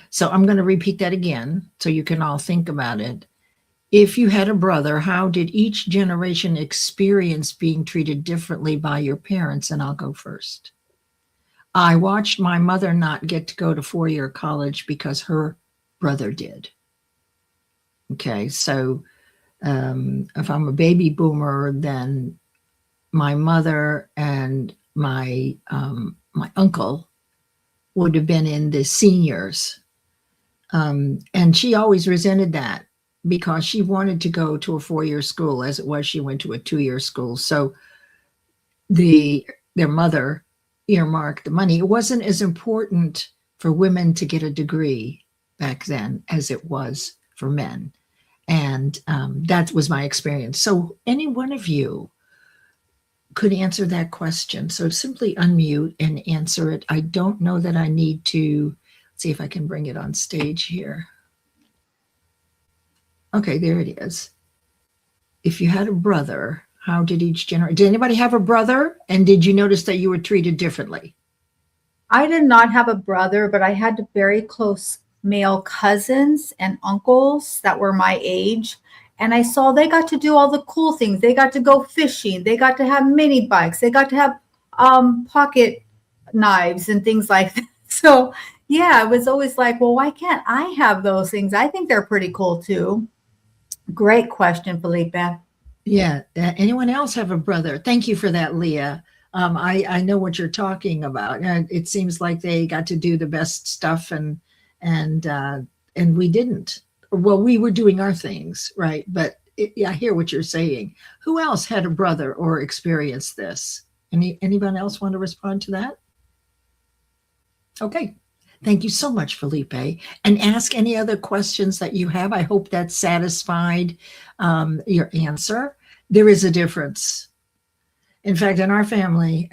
So I'm going to repeat that again so you can all think about it. If you had a brother, how did each generation experience being treated differently by your parents? And I'll go first. I watched my mother not get to go to four-year college because her brother did. Okay, so if I'm a baby boomer, then my mother and my uncle would have been in the seniors. And she always resented that, because she wanted to go to a four-year school. As it was, she went to a two-year school. So their mother earmarked the money. It wasn't as important for women to get a degree back then as it was for men. And that was my experience. So any one of you could answer that question. So simply unmute and answer it. I don't know that I need to see if I can bring it on stage here. Okay, there it is. If you had a brother, how did each generation, did anybody have a brother? And did you notice that you were treated differently? I did not have a brother, but I had very close male cousins and uncles that were my age. And I saw they got to do all the cool things. They got to go fishing. They got to have mini bikes. They got to have pocket knives and things like that. So yeah, it was always like, well, why can't I have those things? I think they're pretty cool too. Great question, Felipe. Yeah. Anyone else have a brother? Thank you for that, Leah. I know what you're talking about. It seems like they got to do the best stuff, and we didn't. Well, we were doing our things, right? But I hear what you're saying. Who else had a brother or experienced this? Anyone else want to respond to that? Okay. Thank you so much, Felipe. And ask any other questions that you have. I hope that satisfied your answer. There is a difference. In fact, in our family,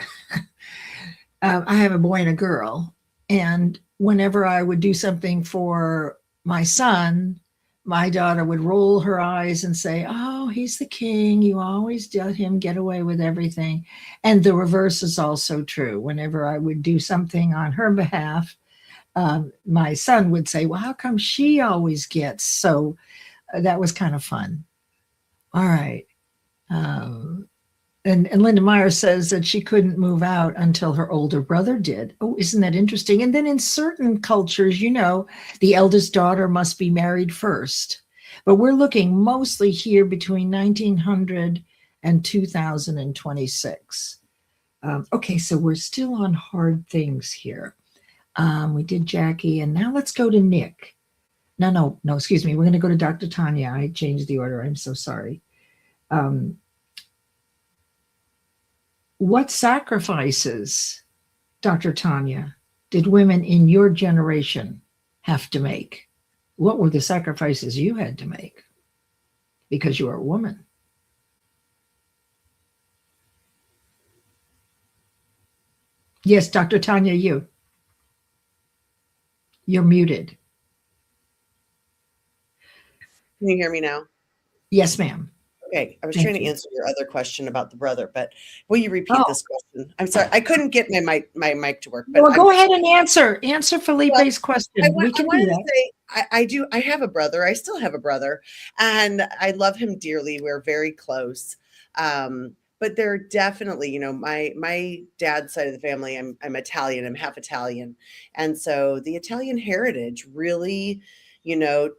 I have a boy and a girl. And whenever I would do something for my son, my daughter would roll her eyes and say, oh, he's the king. You always let him get away with everything. And the reverse is also true. Whenever I would do something on her behalf, my son would say, well, how come she always gets? So that was kind of fun. All right. And Linda Meyer says that she couldn't move out until her older brother did. Oh, isn't that interesting? And then in certain cultures, you know, the eldest daughter must be married first. But we're looking mostly here between 1900 and 2026. Okay, so we're still on hard things here. We did Jackie, and now let's go to Nick. No, excuse me. We're going to go to Dr. Tanya. I changed the order. I'm so sorry. What sacrifices, Dr. Tanya, did women in your generation have to make? What were the sacrifices you had to make? Because you are a woman. Yes, Dr. Tanya, you're muted. Can you hear me now? Yes, ma'am. Okay, I was Thank trying to you. answer your other question about the brother, but will you repeat this question? I'm sorry, I couldn't get my mic to work. But Well, go ahead and answer Felipe's question. We can do that. To say, I have a brother. I still have a brother, and I love him dearly. We're very close. But there are definitely, you know, my dad's side of the family, I'm Italian, I'm half Italian. And so the Italian heritage really, you know,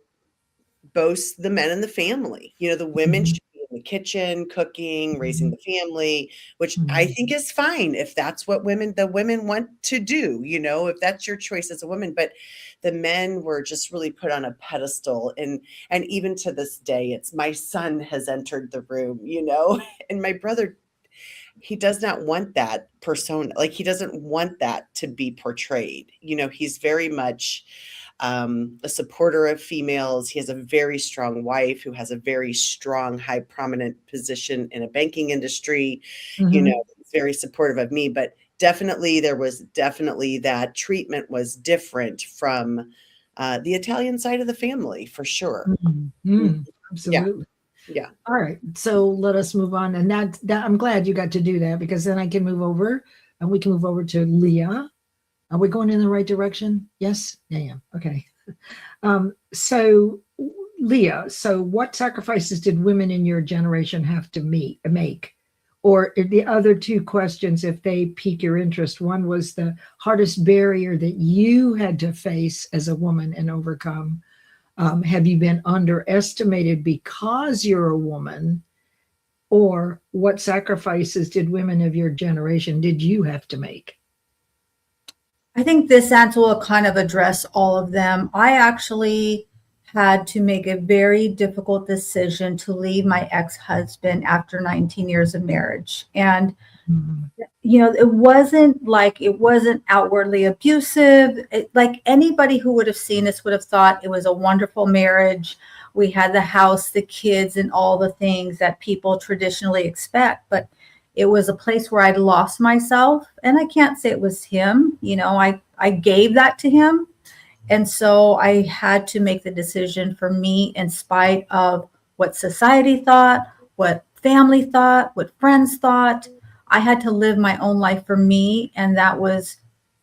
boasts the men in the family. You know, the women should be in the the kitchen, cooking, raising the family, which I Mhm. think is fine if that's what the women want to do, you know, if that's your choice as a woman. But the men were just really put on a pedestal. And even to this day, it's my son has entered the room, you know, and my brother, he does not want that persona. Like, he doesn't want that to be portrayed. You know, he's very much a supporter of females. He has a very strong wife who has a very strong, high prominent position in a banking industry. You Mhm. know, he's very supportive of me, but definitely there was definitely that treatment was different from the Italian side of the family, for sure. Mhm. Mhm. Mm. Yeah. Absolutely. Yeah. All right. So let us move on. And that I'm glad you got to do that, because then I can move over and we can move over to Leah. Are we going in the right direction? Yes? Yeah. Okay. So Leah, so what sacrifices did women in your generation have to make? Or the other two questions, if they pique your interest, one was the hardest barrier that you had to face as a woman and overcome. Have you been underestimated because you're a woman? Or what sacrifices did women of your generation did you have to make? I think this answer will kind of address all of them. I actually had to make a very difficult decision to leave my ex-husband after 19 years of marriage. And Mhm. you know, it wasn't outwardly abusive. Like anybody who would have seen this would have thought it was a wonderful marriage. We had the house, the kids, and all the things that people traditionally expect. But it was a place where I'd lost myself. And I can't say it was him. You know, I gave that to him. And so I had to make the decision for me, in spite of what society thought, what family thought, what friends thought. I had to live my own life for me. And that was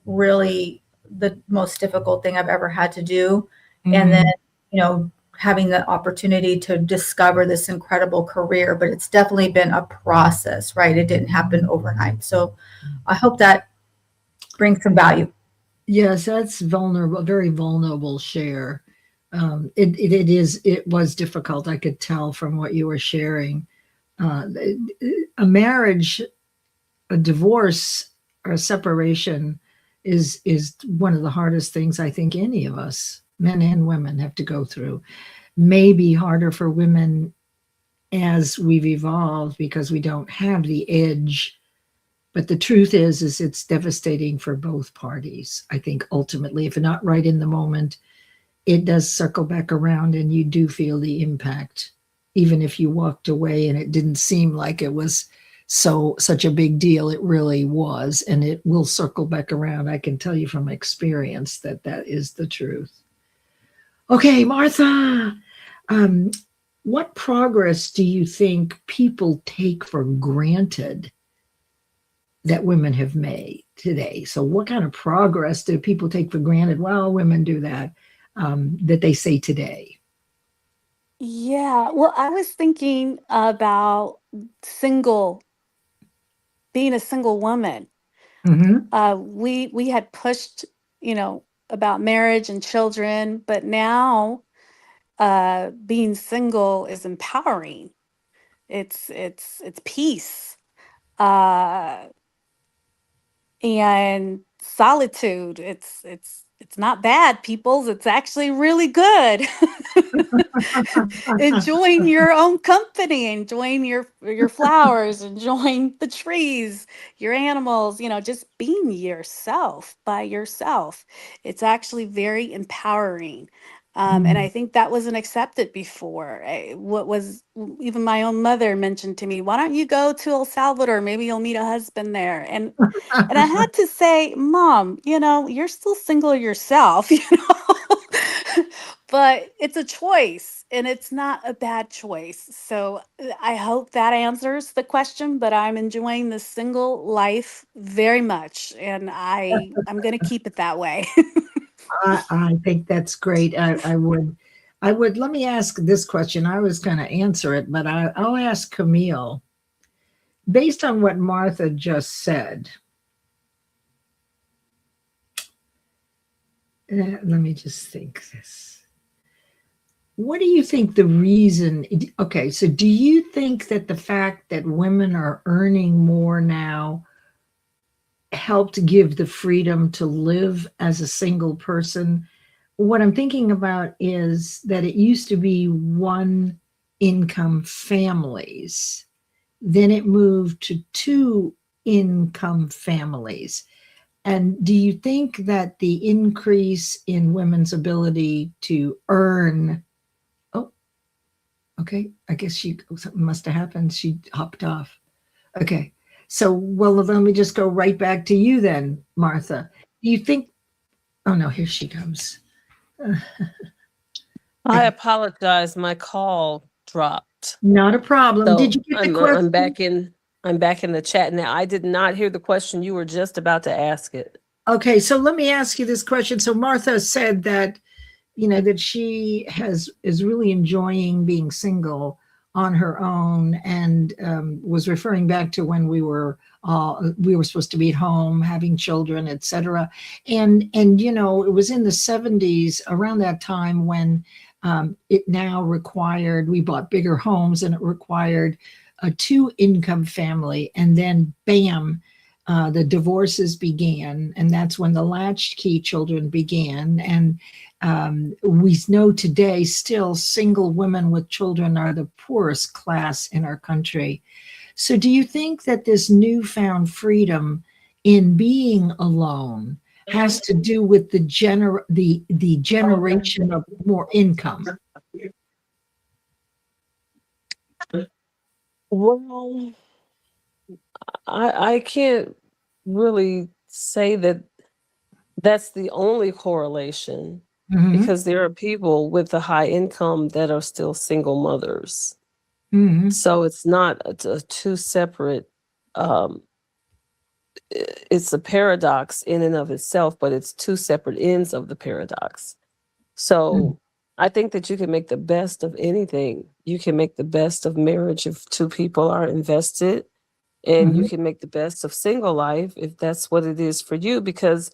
really the most difficult thing I've ever had to do. And then, Mhm. you know, having the opportunity to discover this incredible career, but it's definitely been a process, right? It didn't happen overnight. So I hope that brings some value. Yes, that's vulnerable, very vulnerable share. It was difficult. I could tell from what you were sharing. Uh, a marriage, a divorce, or a separation is one of the hardest things I think any of us, men and women, have to go through. Maybe harder for women as we've evolved because we don't have the edge. But the truth is it's devastating for both parties. I think ultimately, if not right in the moment, it does circle back around and you do feel the impact, even if you walked away and it didn't seem like it was such a big deal. It really was, and it will circle back around. I can tell you from experience that that is the truth. Okay, Martha, um, what progress do you think people take for granted that women have made today? So what kind of progress do people take for granted? Well, women do that, that they say today. Yeah, well, I was thinking about single, being a single woman. Mm-hmm. We had pushed, about marriage and children, but now being single is empowering. It's peace. Uh, and solitude. It's not bad, peoples. It's actually really good. Enjoying your own company, enjoying your flowers, enjoying the trees, your animals, just being yourself by yourself. It's actually very empowering. And I think that wasn't accepted before. What was even my own mother mentioned to me, why don't you go to El Salvador? Maybe you'll meet a husband there. And I had to say, Mom, you're still single yourself, but it's a choice and it's not a bad choice. So I hope that answers the question, but I'm enjoying the single life very much. And I'm going to keep it that way. I think that's great. Let me ask this question. I was going to answer it, but I'll ask Camille. Based on what Martha just said, let me just think this. what do you think the reason? Okay, so do you think that the fact that women are earning more now helped give the freedom to live as a single person? What I'm thinking about is that it used to be one income families, then it moved to two income families. And do you think that the increase in women's ability to earn, oh, okay, I guess something must have happened. She hopped off. Okay. So, well, let me just go right back to you then, Martha. Do you think, oh no, here she comes. I apologize. My call dropped. Not a problem. So Did you get the question? I'm back in the chat now. I did not hear the question. You were just about to ask it. Okay, so let me ask you this question. So Martha said that, you know, that she is really enjoying being single on her own, and was referring back to when we were supposed to be at home having children, etc. And you know, it was in the 70s, around that time, when it now required, we bought bigger homes, and it required a two-income family, and then bam, the divorces began, and that's when the latchkey children began. And we know today still single women with children are the poorest class in our country. So do you think that this newfound freedom in being alone has to do with the generation of more income? Well, I can't really say that that's the only correlation, Mm-hmm. because there are people with a high income that are still single mothers. Mm-hmm. So it's not two separate, it's a paradox in and of itself, but it's two separate ends of the paradox. So I think that you can make the best of anything. You can make the best of marriage if two people are invested, and you can make the best of single life if that's what it is for you, because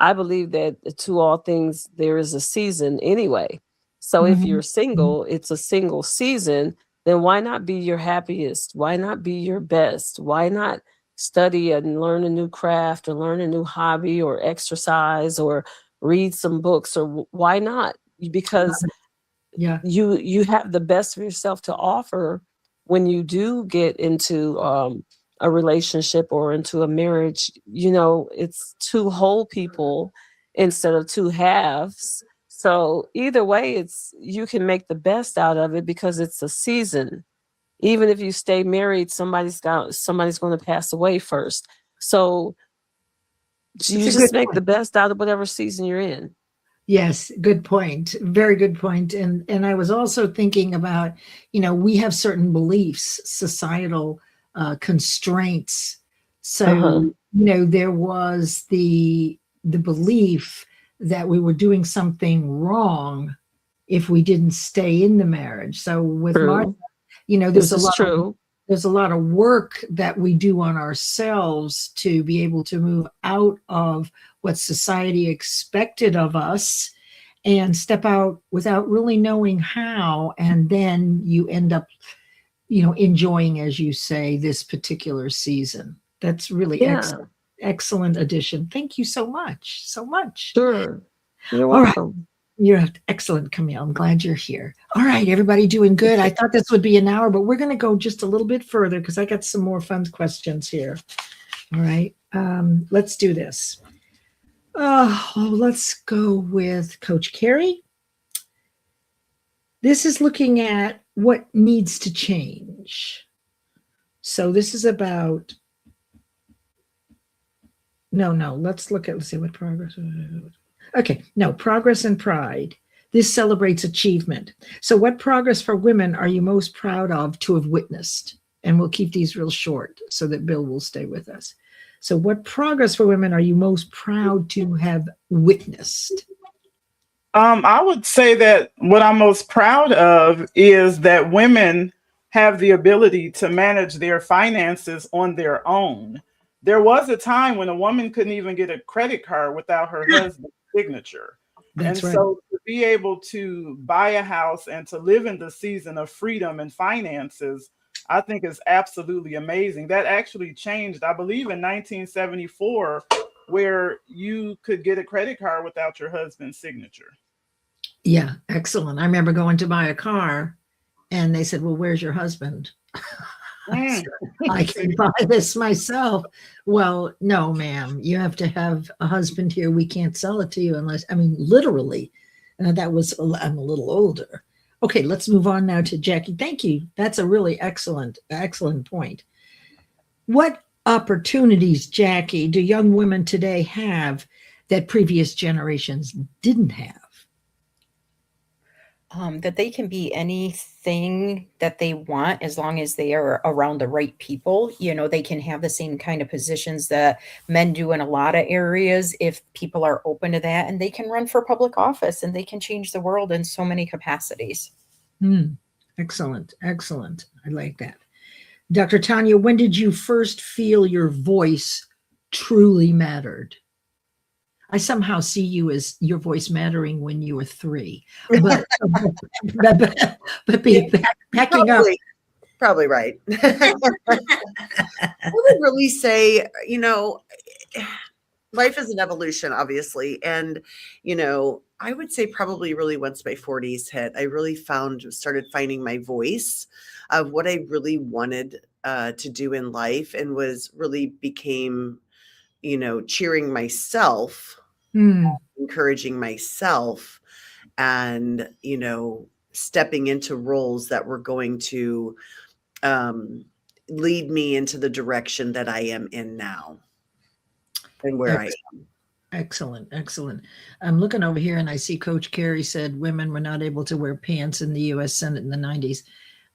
I believe that to all things there is a season anyway. So if you're single, it's a single season, then why not be your happiest? Why not be your best? Why not study and learn a new craft, or learn a new hobby, or exercise, or read some books, or why not? Because Yeah. you have the best of yourself to offer when you do get into a relationship or into a marriage. You know, it's two whole people instead of two halves. So either way, you can make the best out of it, because it's a season. Even if you stay married, somebody's going to pass away first. So you just make the best out of whatever season you're in. Yes, good point. Very good point. And I was also thinking about, you know, we have certain beliefs, societal constraints. So, you know, there was the belief that we were doing something wrong if we didn't stay in the marriage. So with Martha, you know, there's a lot of work that we do on ourselves to be able to move out of what society expected of us and step out without really knowing how. And then you end up, you know, enjoying, as you say, this particular season. That's really excellent. Excellent addition. Thank you so much. So much. Sure. You're welcome. You're excellent, Camille. I'm glad you're here. All right, everybody doing good. I thought this would be an hour, but we're going to go just a little bit further because I got some more fun questions here. All right, let's do this. Let's go with Coach Carrie. This is looking at what needs to change. So this is about, let's see what progress. Okay, no, progress and pride. This celebrates achievement. So what progress for women are you most proud of to have witnessed? And we'll keep these real short so that Bill will stay with us. So what progress for women are you most proud to have witnessed? I would say that what I'm most proud of is that women have the ability to manage their finances on their own. There was a time when a woman couldn't even get a credit card without her husband's signature. That's And right. so to be able to buy a house and to live in the season of freedom and finances, I think is absolutely amazing. That actually changed, I believe, in 1974, where you could get a credit card without your husband's signature. Yeah, excellent. I remember going to buy a car and they said, well, where's your husband? Mm. I can buy this myself. Well, no, ma'am, you have to have a husband here. We can't sell it to you unless, I mean, literally, I'm a little older. Okay, let's move on now to Jackie. Thank you. That's a really excellent point. What opportunities, Jackie, do young women today have that previous generations didn't have? That they can be anything that they want as long as they are around the right people. You know, they can have the same kind of positions that men do in a lot of areas if people are open to that, and they can run for public office and they can change the world in so many capacities. Excellent. Excellent. I like that. Dr. Tanya, when did you first feel your voice truly mattered? I somehow see you as your voice mattering when you were 3, but backing up. Probably right. I would really say, you know, life is an evolution, obviously. And, you know, I would say probably really once my 40s hit, I really started finding my voice of what I really wanted to do in life, and became, you know, cheering myself, encouraging myself, and, you know, stepping into roles that were going to lead me into the direction that I am in now and where I am. Excellent. Excellent. I'm looking over here and I see Coach Carey said women were not able to wear pants in the U.S. Senate in the 90s.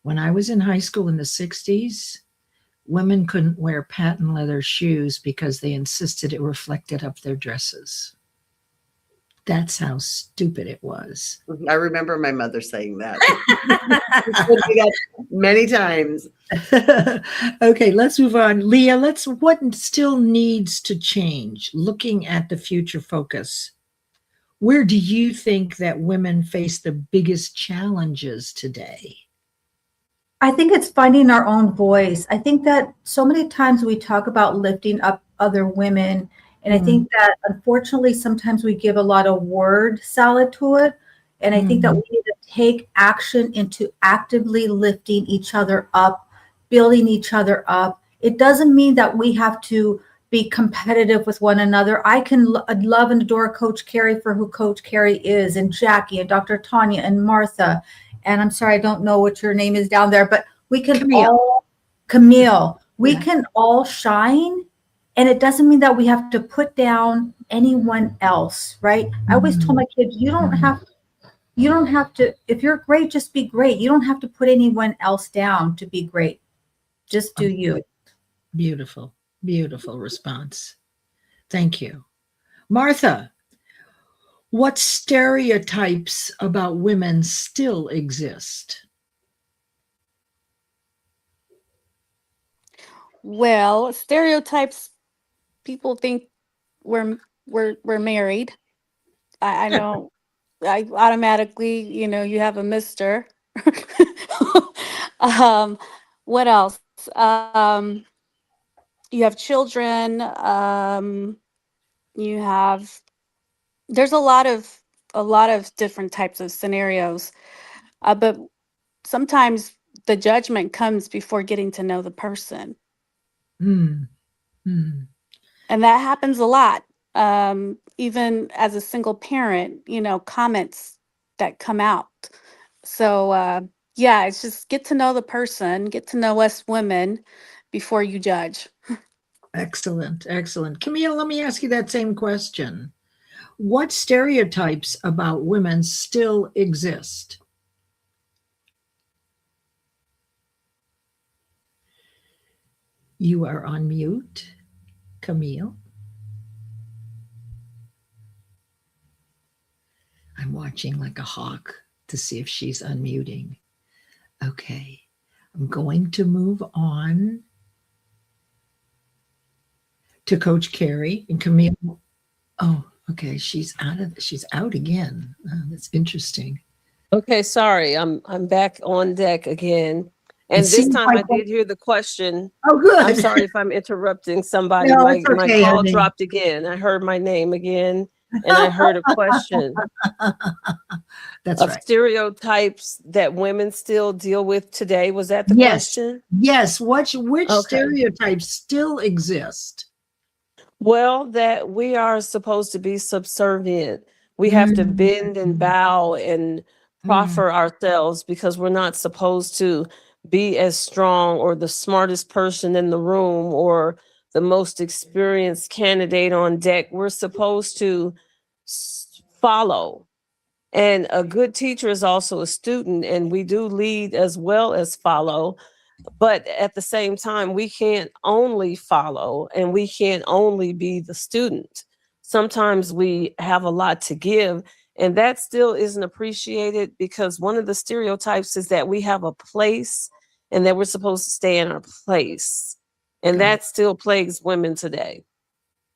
When I was in high school in the 60s, women couldn't wear patent leather shoes because they insisted it reflected up their dresses. That's how stupid it was. I remember my mother saying that. Many times. Okay, let's move on. Leah, what still needs to change? Looking at the future focus, where do you think that women face the biggest challenges today? I think it's finding our own voice. I think that so many times we talk about lifting up other women, and I think that unfortunately sometimes we give a lot of word salad to it. And I think that we need to take action into actively lifting each other up, building each other up. It doesn't mean that we have to be competitive with one another. I can love and adore Coach Carey for who Coach Carey is, and Jackie and Dr. Tanya and Martha. And I'm sorry, I don't know what your name is down there, but we can Camille. We can all shine. And it doesn't mean that we have to put down anyone else, right? I always told my kids, you don't have to, if you're great, just be great. You don't have to put anyone else down to be great. Just do you. Beautiful, beautiful response. Thank you. Martha, what stereotypes about women still exist? Well, stereotypes, people think we're married. I know. I automatically, you have a mister. What else? You have children. There's a lot of different types of scenarios, but sometimes the judgment comes before getting to know the person. And that happens a lot. Even as a single parent, comments that come out. So yeah, it's just get to know the person, get to know us women before you judge. Excellent, excellent. Camille, let me ask you that same question. What stereotypes about women still exist? You are on mute, Camille. I'm watching like a hawk to see if she's unmuting. Okay, I'm going to move on to Coach Carey and Camille. Oh, Okay, she's out again. That's interesting. Okay, sorry. I'm back on deck again. And this seems time I like did hear the question. Oh, good. I'm sorry if I'm interrupting somebody. No, My it's okay, call honey. dropped again. I heard my name again and I heard a question That's of right. stereotypes that women still deal with today. Was that the Yes. question? Yes. Which Okay. stereotypes still exist? Well, that we are supposed to be subservient. We have to bend and bow and proffer ourselves because we're not supposed to be as strong or the smartest person in the room or the most experienced candidate on deck. We're supposed to follow. And a good teacher is also a student, and we do lead as well as follow. But at the same time, we can't only follow and we can't only be the student. Sometimes we have a lot to give, and that still isn't appreciated because one of the stereotypes is that we have a place and that we're supposed to stay in our place. And that still plagues women today.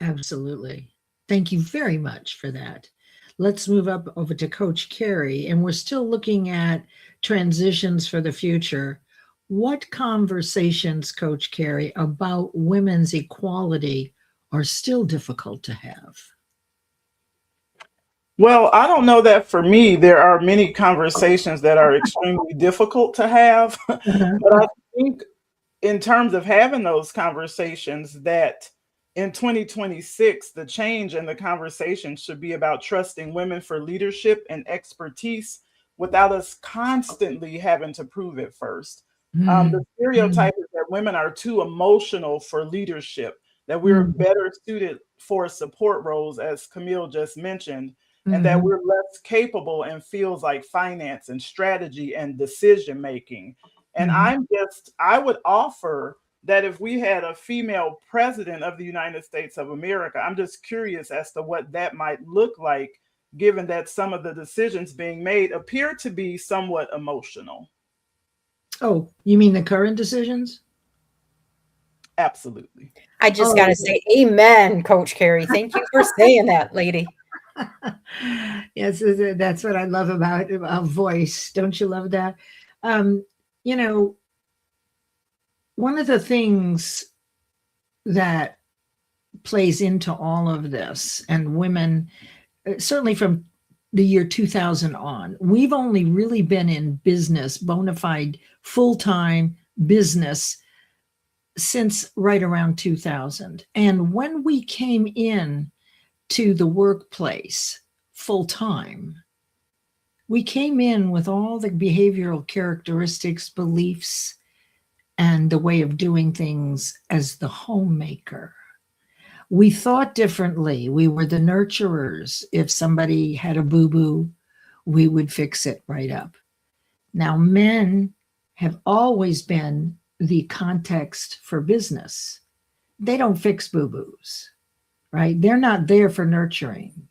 Absolutely. Thank you very much for that. Let's move up over to Coach Carrie, and we're still looking at transitions for the future. What conversations, Coach Carrie, about women's equality are still difficult to have? Well, I don't know that for me, there are many conversations that are extremely difficult to have. But I think in terms of having those conversations, that in 2026, the change in the conversation should be about trusting women for leadership and expertise without us constantly having to prove it first. The stereotype is that women are too emotional for leadership, that we're better suited for support roles, as Camille just mentioned, and that we're less capable in fields like finance and strategy and decision making. And I would offer that if we had a female president of the United States of America, I'm just curious as to what that might look like, given that some of the decisions being made appear to be somewhat emotional. Oh, you mean the current decisions? Absolutely. I just got to say amen, Coach Carrie. Thank you for saying that, lady. Yes, that's what I love about a voice. Don't you love that? You know, one of the things that plays into all of this, and women, certainly from the year 2000 on, we've only really been in business, bona fide, full-time business since right around 2000. And when we came in to the workplace full-time, we came in with all the behavioral characteristics, beliefs, and the way of doing things as the homemaker. We thought differently. We were the nurturers. If somebody had a boo-boo, we would fix it right up. Now, men have always been the context for business. They don't fix boo-boos, right? They're not there for nurturing.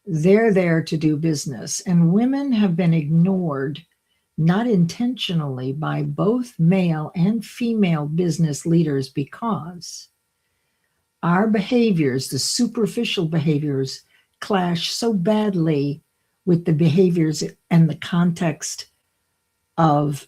They're there to do business. And women have been ignored, not intentionally, by both male and female business leaders because our behaviors, the superficial behaviors, clash so badly with the behaviors and the context of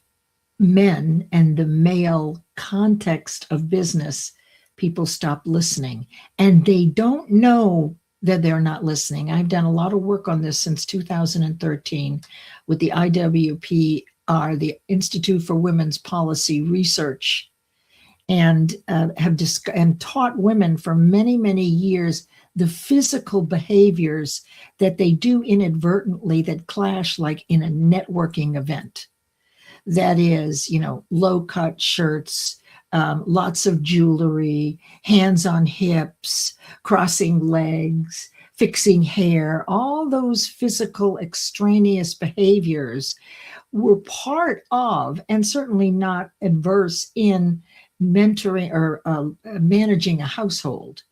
men and the male context of business. People stop listening, and they don't know that they're not listening. I've done a lot of work on this since 2013 with the IWPR, the Institute for Women's Policy Research, and have taught women for many, many years the physical behaviors that they do inadvertently that clash, like in a networking event. That is, low-cut shirts, lots of jewelry, hands on hips, crossing legs, fixing hair. All those physical extraneous behaviors were part of, and certainly not adverse in mentoring or managing a household.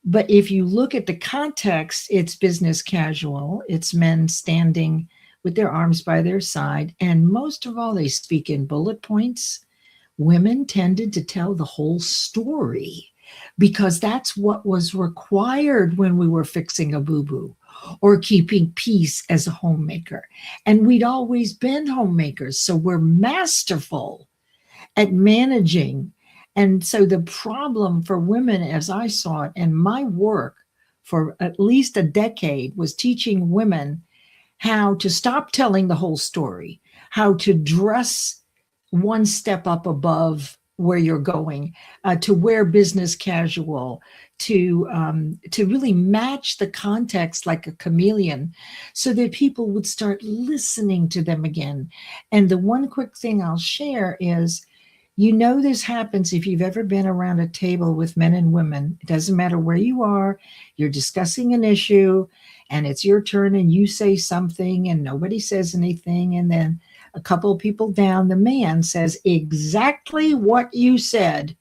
But if you look at the context, it's business casual. It's men standing with their arms by their side. And most of all, they speak in bullet points. Women tended to tell the whole story. because that's what was required when we were fixing a boo-boo or keeping peace as a homemaker. And we'd always been homemakers, so we're masterful at managing. And so the problem for women, as I saw it, and my work for at least a decade was teaching women how to stop telling the whole story, how to dress one step up above where you're going, to wear business casual, to really match the context like a chameleon so that people would start listening to them again. And the one quick thing I'll share is, you know, this happens if you've ever been around a table with men and women. It doesn't matter where you are, you're discussing an issue and it's your turn and you say something and nobody says anything. And then a couple of people down, the man says exactly what you said.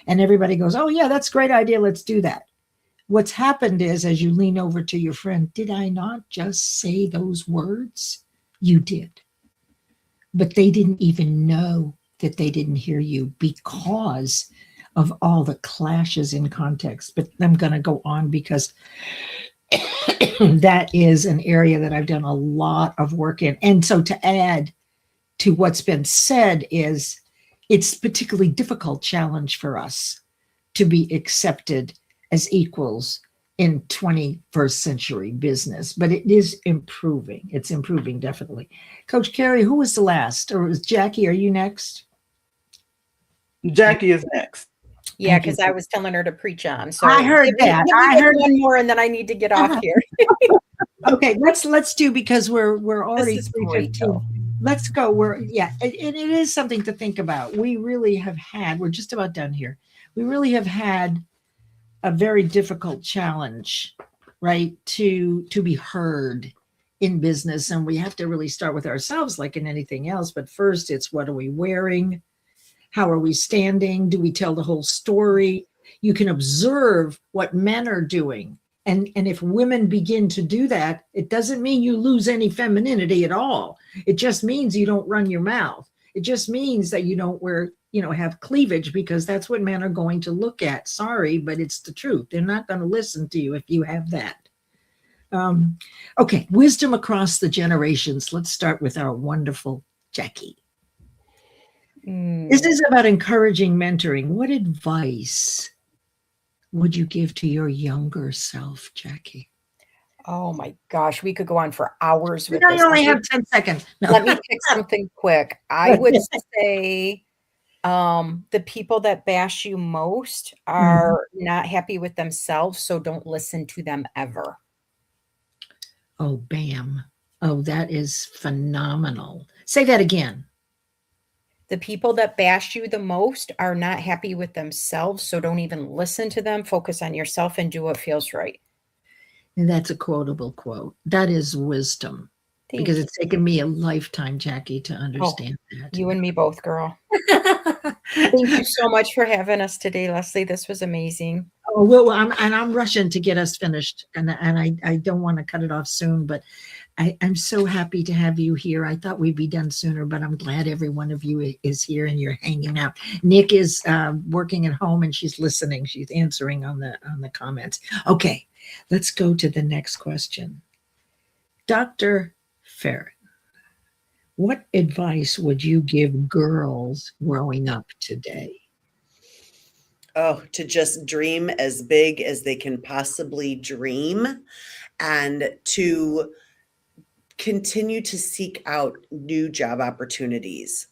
And everybody goes, oh yeah, that's a great idea. Let's do that. What's happened is, as you lean over to your friend, did I not just say those words? You did. But they didn't even know that they didn't hear you because of all the clashes in context. But I'm going to go on because that is an area that I've done a lot of work in. And so to add to what's been said is, it's a particularly difficult challenge for us to be accepted as equals in 21st century business, but it is improving. It's improving, definitely. Coach Carrie, who was the last? Or was Jackie, are you next? Jackie is next. Yeah, because I was telling her to preach on. So I heard that. I heard one more, and then I need to get off here. Okay, let's do, because we're already This is great, though. Let's go. It is something to think about. We really have had, we're just about done here. We really have had a very difficult challenge, right? To be heard in business. And we have to really start with ourselves like in anything else. But first it's, what are we wearing? How are we standing? Do we tell the whole story? You can observe what men are doing. And if women begin to do that, it doesn't mean you lose any femininity at all. It just means you don't run your mouth. It just means that you don't have cleavage, because that's what men are going to look at. Sorry, but it's the truth. They're not going to listen to you if you have that. Okay, wisdom across the generations. Let's start with our wonderful Jackie. This is about encouraging mentoring. What advice would you give to your younger self, Jackie? Oh my gosh, we could go on for hours with I this. only have 10 seconds. No. Let me pick something quick. I would say the people that bash you most are not happy with themselves, so don't listen to them ever. Oh, bam. Oh, that is phenomenal. Say that again. The people that bash you the most are not happy with themselves, so don't even listen to them. Focus on yourself and do what feels right. And that's a quotable quote. That is wisdom. Because it's taken me a lifetime, Jackie, to understand that. You and me both, girl. Thank you so much for having us today, Leslie. This was amazing. Oh, well, I'm rushing to get us finished, and I don't want to cut it off soon, but I'm so happy to have you here. I thought we'd be done sooner, but I'm glad every one of you is here and you're hanging out. Nick is working at home and she's listening. She's answering on the comments. Okay, let's go to the next question. Dr. Farron, what advice would you give girls growing up today? Oh, to just dream as big as they can possibly dream, and to continue to seek out new job opportunities.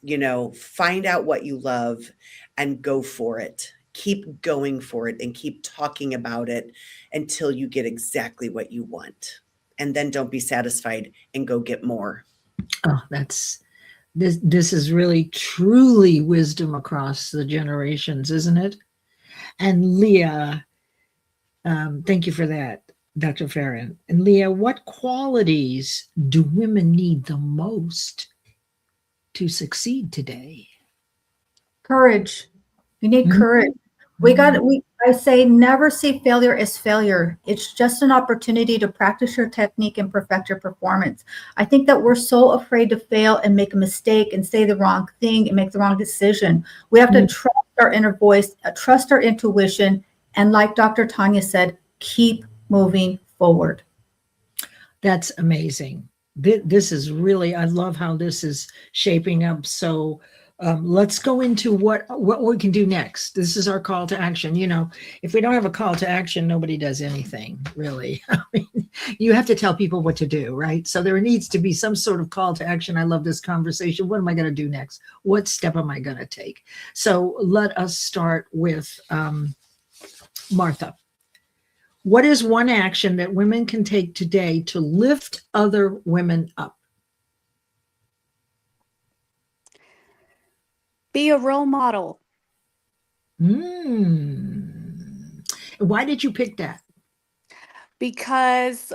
Find out what you love and go for it. Keep going for it and keep talking about it until you get exactly what you want. And then don't be satisfied and go get more. Oh, this is really truly wisdom across the generations, isn't it? And Leah, thank you for that, Dr. Farron. And Leah, what qualities do women need the most to succeed today? Courage. You need courage. I say never see failure as failure. It's just an opportunity to practice your technique and perfect your performance. I think that we're so afraid to fail and make a mistake and say the wrong thing and make the wrong decision. We have to trust our inner voice, trust our intuition, And like Dr. Tanya said, keep moving forward. That's amazing. This is really, I love how this is shaping up. So let's go into what we can do next. This is our call to action. You know, if we don't have a call to action, nobody does anything, really. I mean, you have to tell people what to do, right? So there needs to be some sort of call to action. I love this conversation. What am I going to do next? What step am I going to take? So let us start with Martha. What is one action that women can take today to lift other women up? Be a role model. Why did you pick that? Because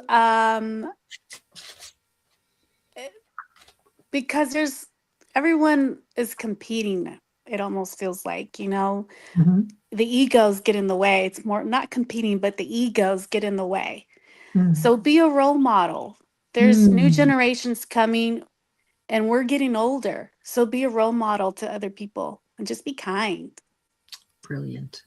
everyone is competing. It almost feels like, you know, the egos get in the way. It's more not competing, but the egos get in the way. So be a role model. There's new generations coming and we're getting older. So be a role model to other people and just be kind. Brilliant.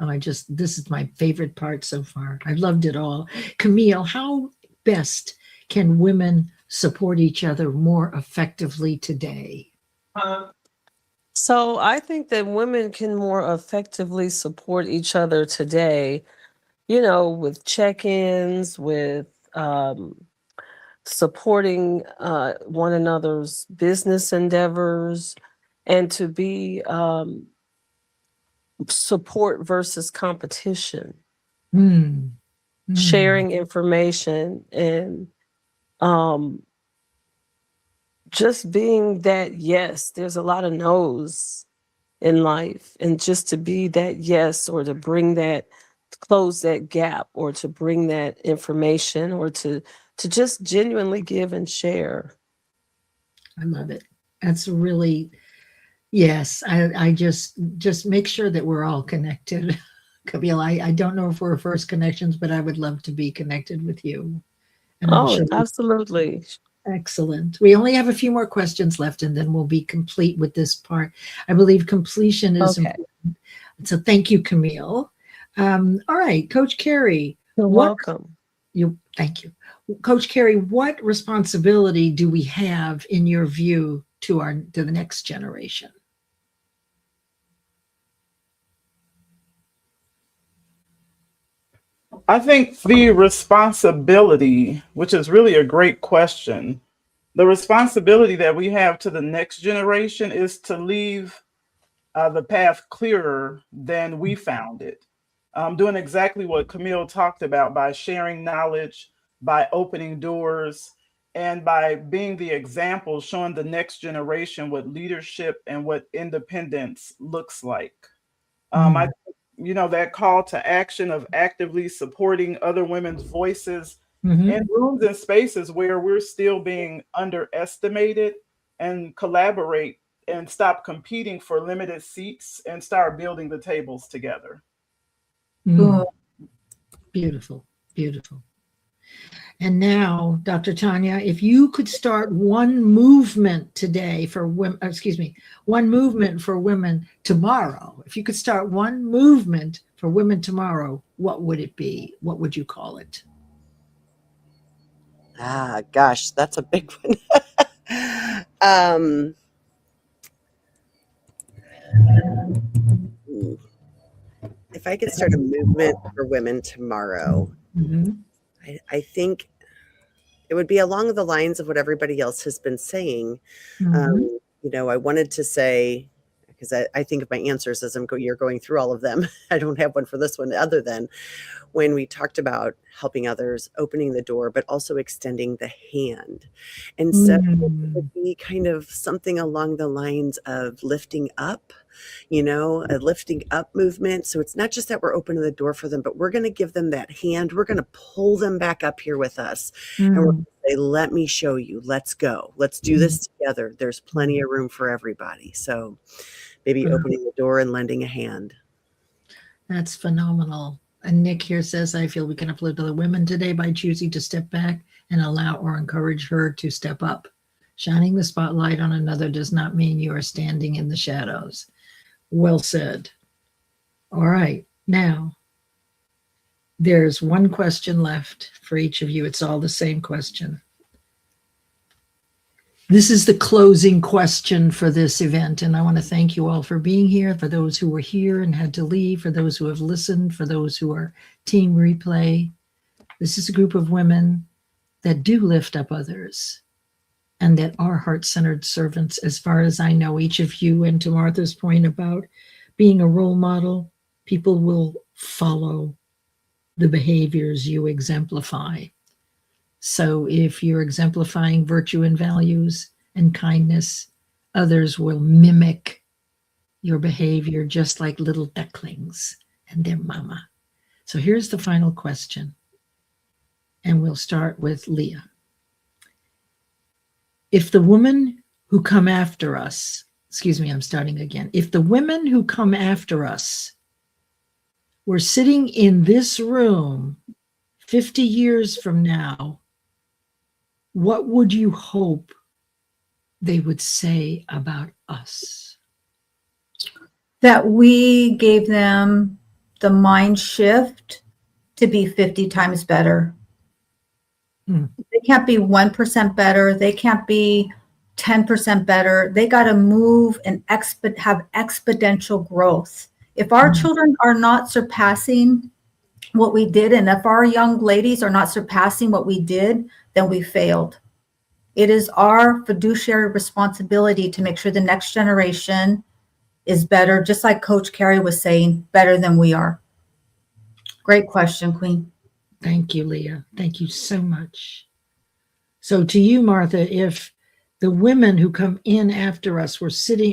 Oh, this is my favorite part so far. I've loved it all. Camille, how best can women support each other more effectively today? So I think that women can more effectively support each other today, you know, with check-ins, with supporting one another's business endeavors, and to be support versus competition, sharing information, and just being that yes. There's a lot of no's in life, and just to be that yes, or to bring that, close that gap, or to bring that information, or to just genuinely give and share. I love it. That's really, yes. I just make sure that we're all connected. Camille, I don't know if we're first connections, but I would love to be connected with you. And I'm sure Absolutely. Excellent. We only have a few more questions left, and then we'll be complete with this part. I believe completion is important. So thank you, Camille. All right, Coach Carrie. You're welcome. Thank you. Coach Carrie, what responsibility do we have, in your view, to the next generation? I think the responsibility, which is really a great question, the responsibility that we have to the next generation is to leave the path clearer than we found it. Doing exactly what Camille talked about, by sharing knowledge, by opening doors, and by being the example, showing the next generation what leadership and what independence looks like. I you know, that call to action of actively supporting other women's voices in rooms and spaces where we're still being underestimated, and collaborate and stop competing for limited seats and start building the tables together. Beautiful, beautiful. And now, Dr. Tanya, if you could start one movement today for women, one movement for women tomorrow, if you could start one movement for women tomorrow, what would it be? What would you call it? Gosh, that's a big one. If I could start a movement for women tomorrow, I think it would be along the lines of what everybody else has been saying. You know, I wanted to say, because I think of my answers as you're going through all of them. I don't have one for this one other than when we talked about helping others, opening the door, but also extending the hand. And so it would be kind of something along the lines of lifting up, you know, a lifting up movement. So it's not just that we're opening the door for them, but we're going to give them that hand. We're going to pull them back up here with us. And we're going to say, let me show you. Let's go. Let's do this together. There's plenty of room for everybody. So maybe opening the door and lending a hand. That's phenomenal. And Nick here says, I feel we can uplift other women today by choosing to step back and allow or encourage her to step up. Shining the spotlight on another does not mean you are standing in the shadows. Well said. All right. Now, There's one question left for each of you. It's all the same question. This is the closing question for this event, and I want to thank you all for being here, for those who were here and had to leave, for those who have listened, for those who are team replay. This is a group of women that do lift up others and that are heart-centered servants, as far as I know. Each of you, and to Martha's point about being a role model, people will follow the behaviors you exemplify. So if you're exemplifying virtue and values and kindness, others will mimic your behavior just like little ducklings and their mama. So here's the final question. And we'll start with Leah. If the women who come after us, excuse me, I'm starting again. If the women who come after us were sitting in this room 50 years from now, what would you hope they would say about us? That we gave them the mind shift to be 50 times better. They can't be 1% better. They can't be 10% better. They got to move and have exponential growth. If our children are not surpassing what we did, and if our young ladies are not surpassing what we did, then we failed. It is our fiduciary responsibility to make sure the next generation is better, just like Coach Carrie was saying, better than we are. Great question, Queen. Thank you, Leah. Thank you so much. So to you, Martha, if the women who come after us were sitting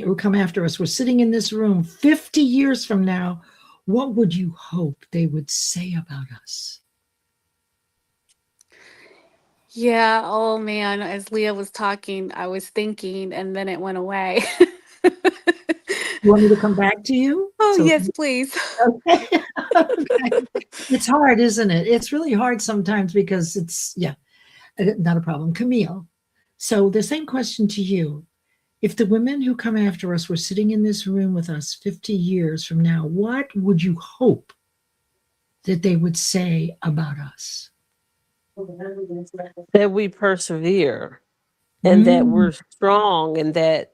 in this room 50 years from now, what would you hope they would say about us? Yeah, oh man, as Leah was talking, I was thinking and then it went away. You want me to come back to you? Oh, yes, please. Okay. Okay. It's hard, isn't it? It's really hard sometimes because it's, not a problem. Camille, so the same question to you. If the women who come after us were sitting in this room with us 50 years from now, what would you hope that they would say about us? That we persevere and that we're strong and that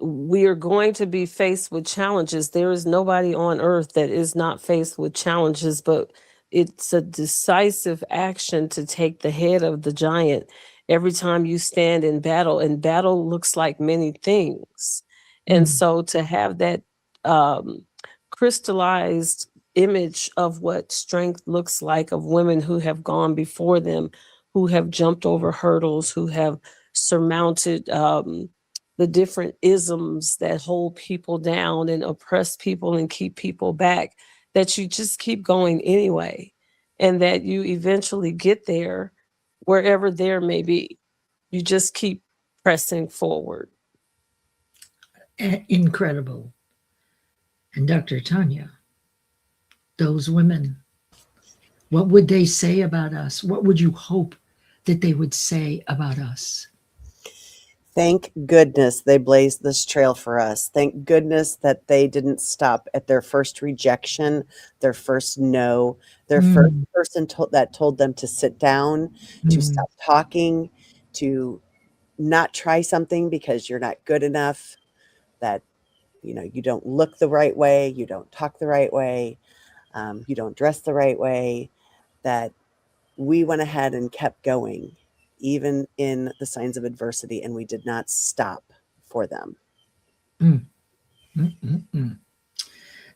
we are going to be faced with challenges. There is nobody on earth that is not faced with challenges, but it's a decisive action to take the head of the giant every time you stand in battle. And battle looks like many things. And so to have that crystallized image of what strength looks like, of women who have gone before them, who have jumped over hurdles, who have surmounted the different isms that hold people down and oppress people and keep people back, that you just keep going anyway, and that you eventually get there, wherever there may be. You just keep pressing forward. Incredible. And Dr. Tanya, those women, what would they say about us? What would you hope that they would say about us? Thank goodness they blazed this trail for us. Thank goodness that they didn't stop at their first rejection, their first no, their first person that told them to sit down, to stop talking, to not try something because you're not good enough, that, you don't look the right way, you don't talk the right way, you don't dress the right way, that we went ahead and kept going, even in the signs of adversity, and we did not stop for them.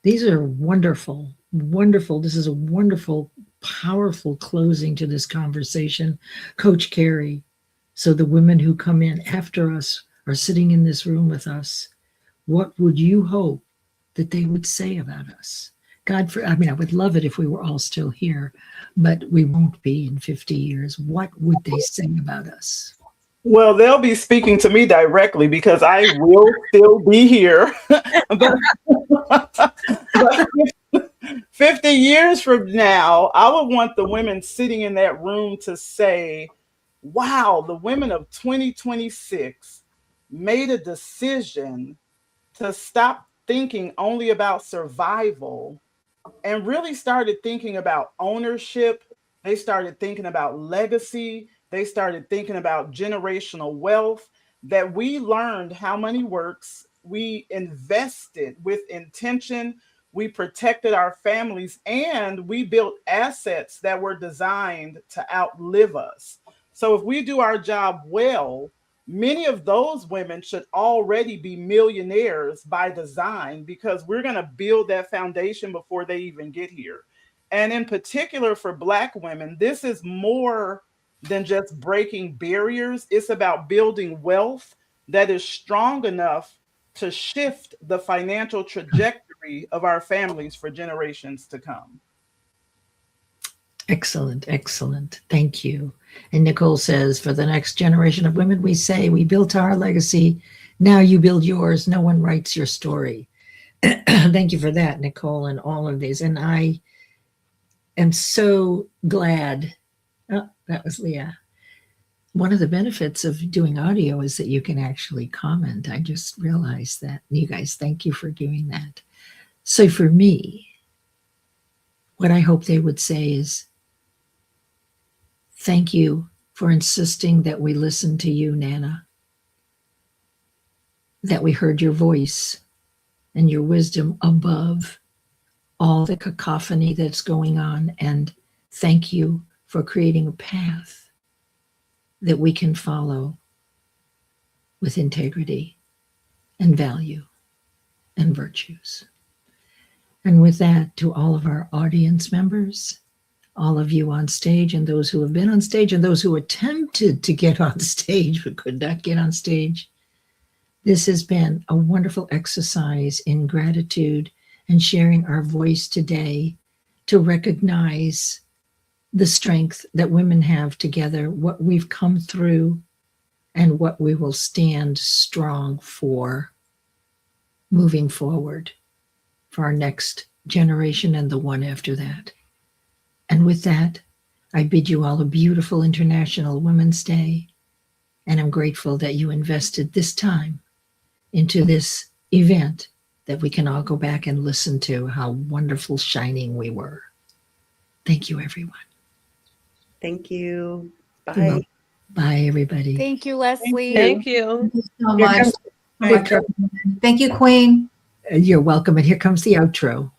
These are wonderful, wonderful. This is a wonderful, powerful closing to this conversation. Coach Carrie, so the women who come in after us are sitting in this room with us. What would you hope that they would say about us? I would love it if we were all still here, but we won't be in 50 years. What would they say about us? Well, they'll be speaking to me directly because I will still be here. but 50 years from now, I would want the women sitting in that room to say, wow, the women of 2026 made a decision to stop thinking only about survival and really started thinking about ownership. They started thinking about legacy. They started thinking about generational wealth, that we learned how money works. We invested with intention. We protected our families, and we built assets that were designed to outlive us. So if we do our job well, many of those women should already be millionaires by design, because we're going to build that foundation before they even get here. And in particular for Black women, this is more than just breaking barriers. It's about building wealth that is strong enough to shift the financial trajectory of our families for generations to come. Excellent, excellent. Thank you. And Nicole says, for the next generation of women, we say, we built our legacy. Now you build yours. No one writes your story. Thank you for that, Nicole, and all of these. And I am so glad. Oh, that was Leah. One of the benefits of doing audio is that you can actually comment. I just realized that. You guys, thank you for doing that. So for me, what I hope they would say is, thank you for insisting that we listen to you, Nana, that we heard your voice and your wisdom above all the cacophony that's going on. And thank you for creating a path that we can follow with integrity and value and virtues. And with that, to all of our audience members, all of you on stage, and those who have been on stage, and those who attempted to get on stage but could not get on stage, this has been a wonderful exercise in gratitude and sharing our voice today to recognize the strength that women have together, what we've come through, and what we will stand strong for moving forward for our next generation and the one after that. And with that, I bid you all a beautiful International Women's Day, and I'm grateful that you invested this time into this event that we can all go back and listen to how wonderful, shining we were. Thank you, everyone. Thank you. Bye. Bye, everybody. Thank you, Leslie. Thank you. Thank you so much. Here comes- Thank you, Queen. You're welcome. And here comes the outro.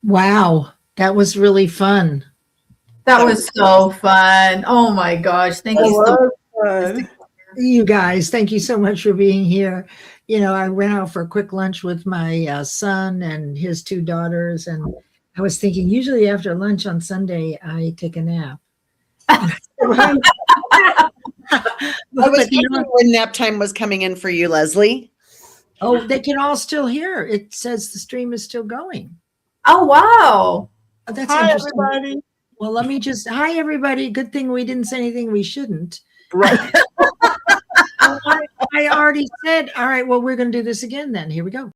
Wow, that was really fun. That was so fun. Oh my gosh. Thank you so much. You guys, thank you so much for being here. You know, I went out for a quick lunch with my son and his two daughters, and I was thinking, usually after lunch on Sunday, I take a nap. I was wondering when nap time was coming in for you, Leslie. Oh, they can all still hear. It says the stream is still going. Oh, wow. Oh, that's Hi, interesting. everybody. Well, let me just, hi, everybody. Good thing we didn't say anything we shouldn't. Right. I already said, all right, well, we're going to do this again then. Here we go.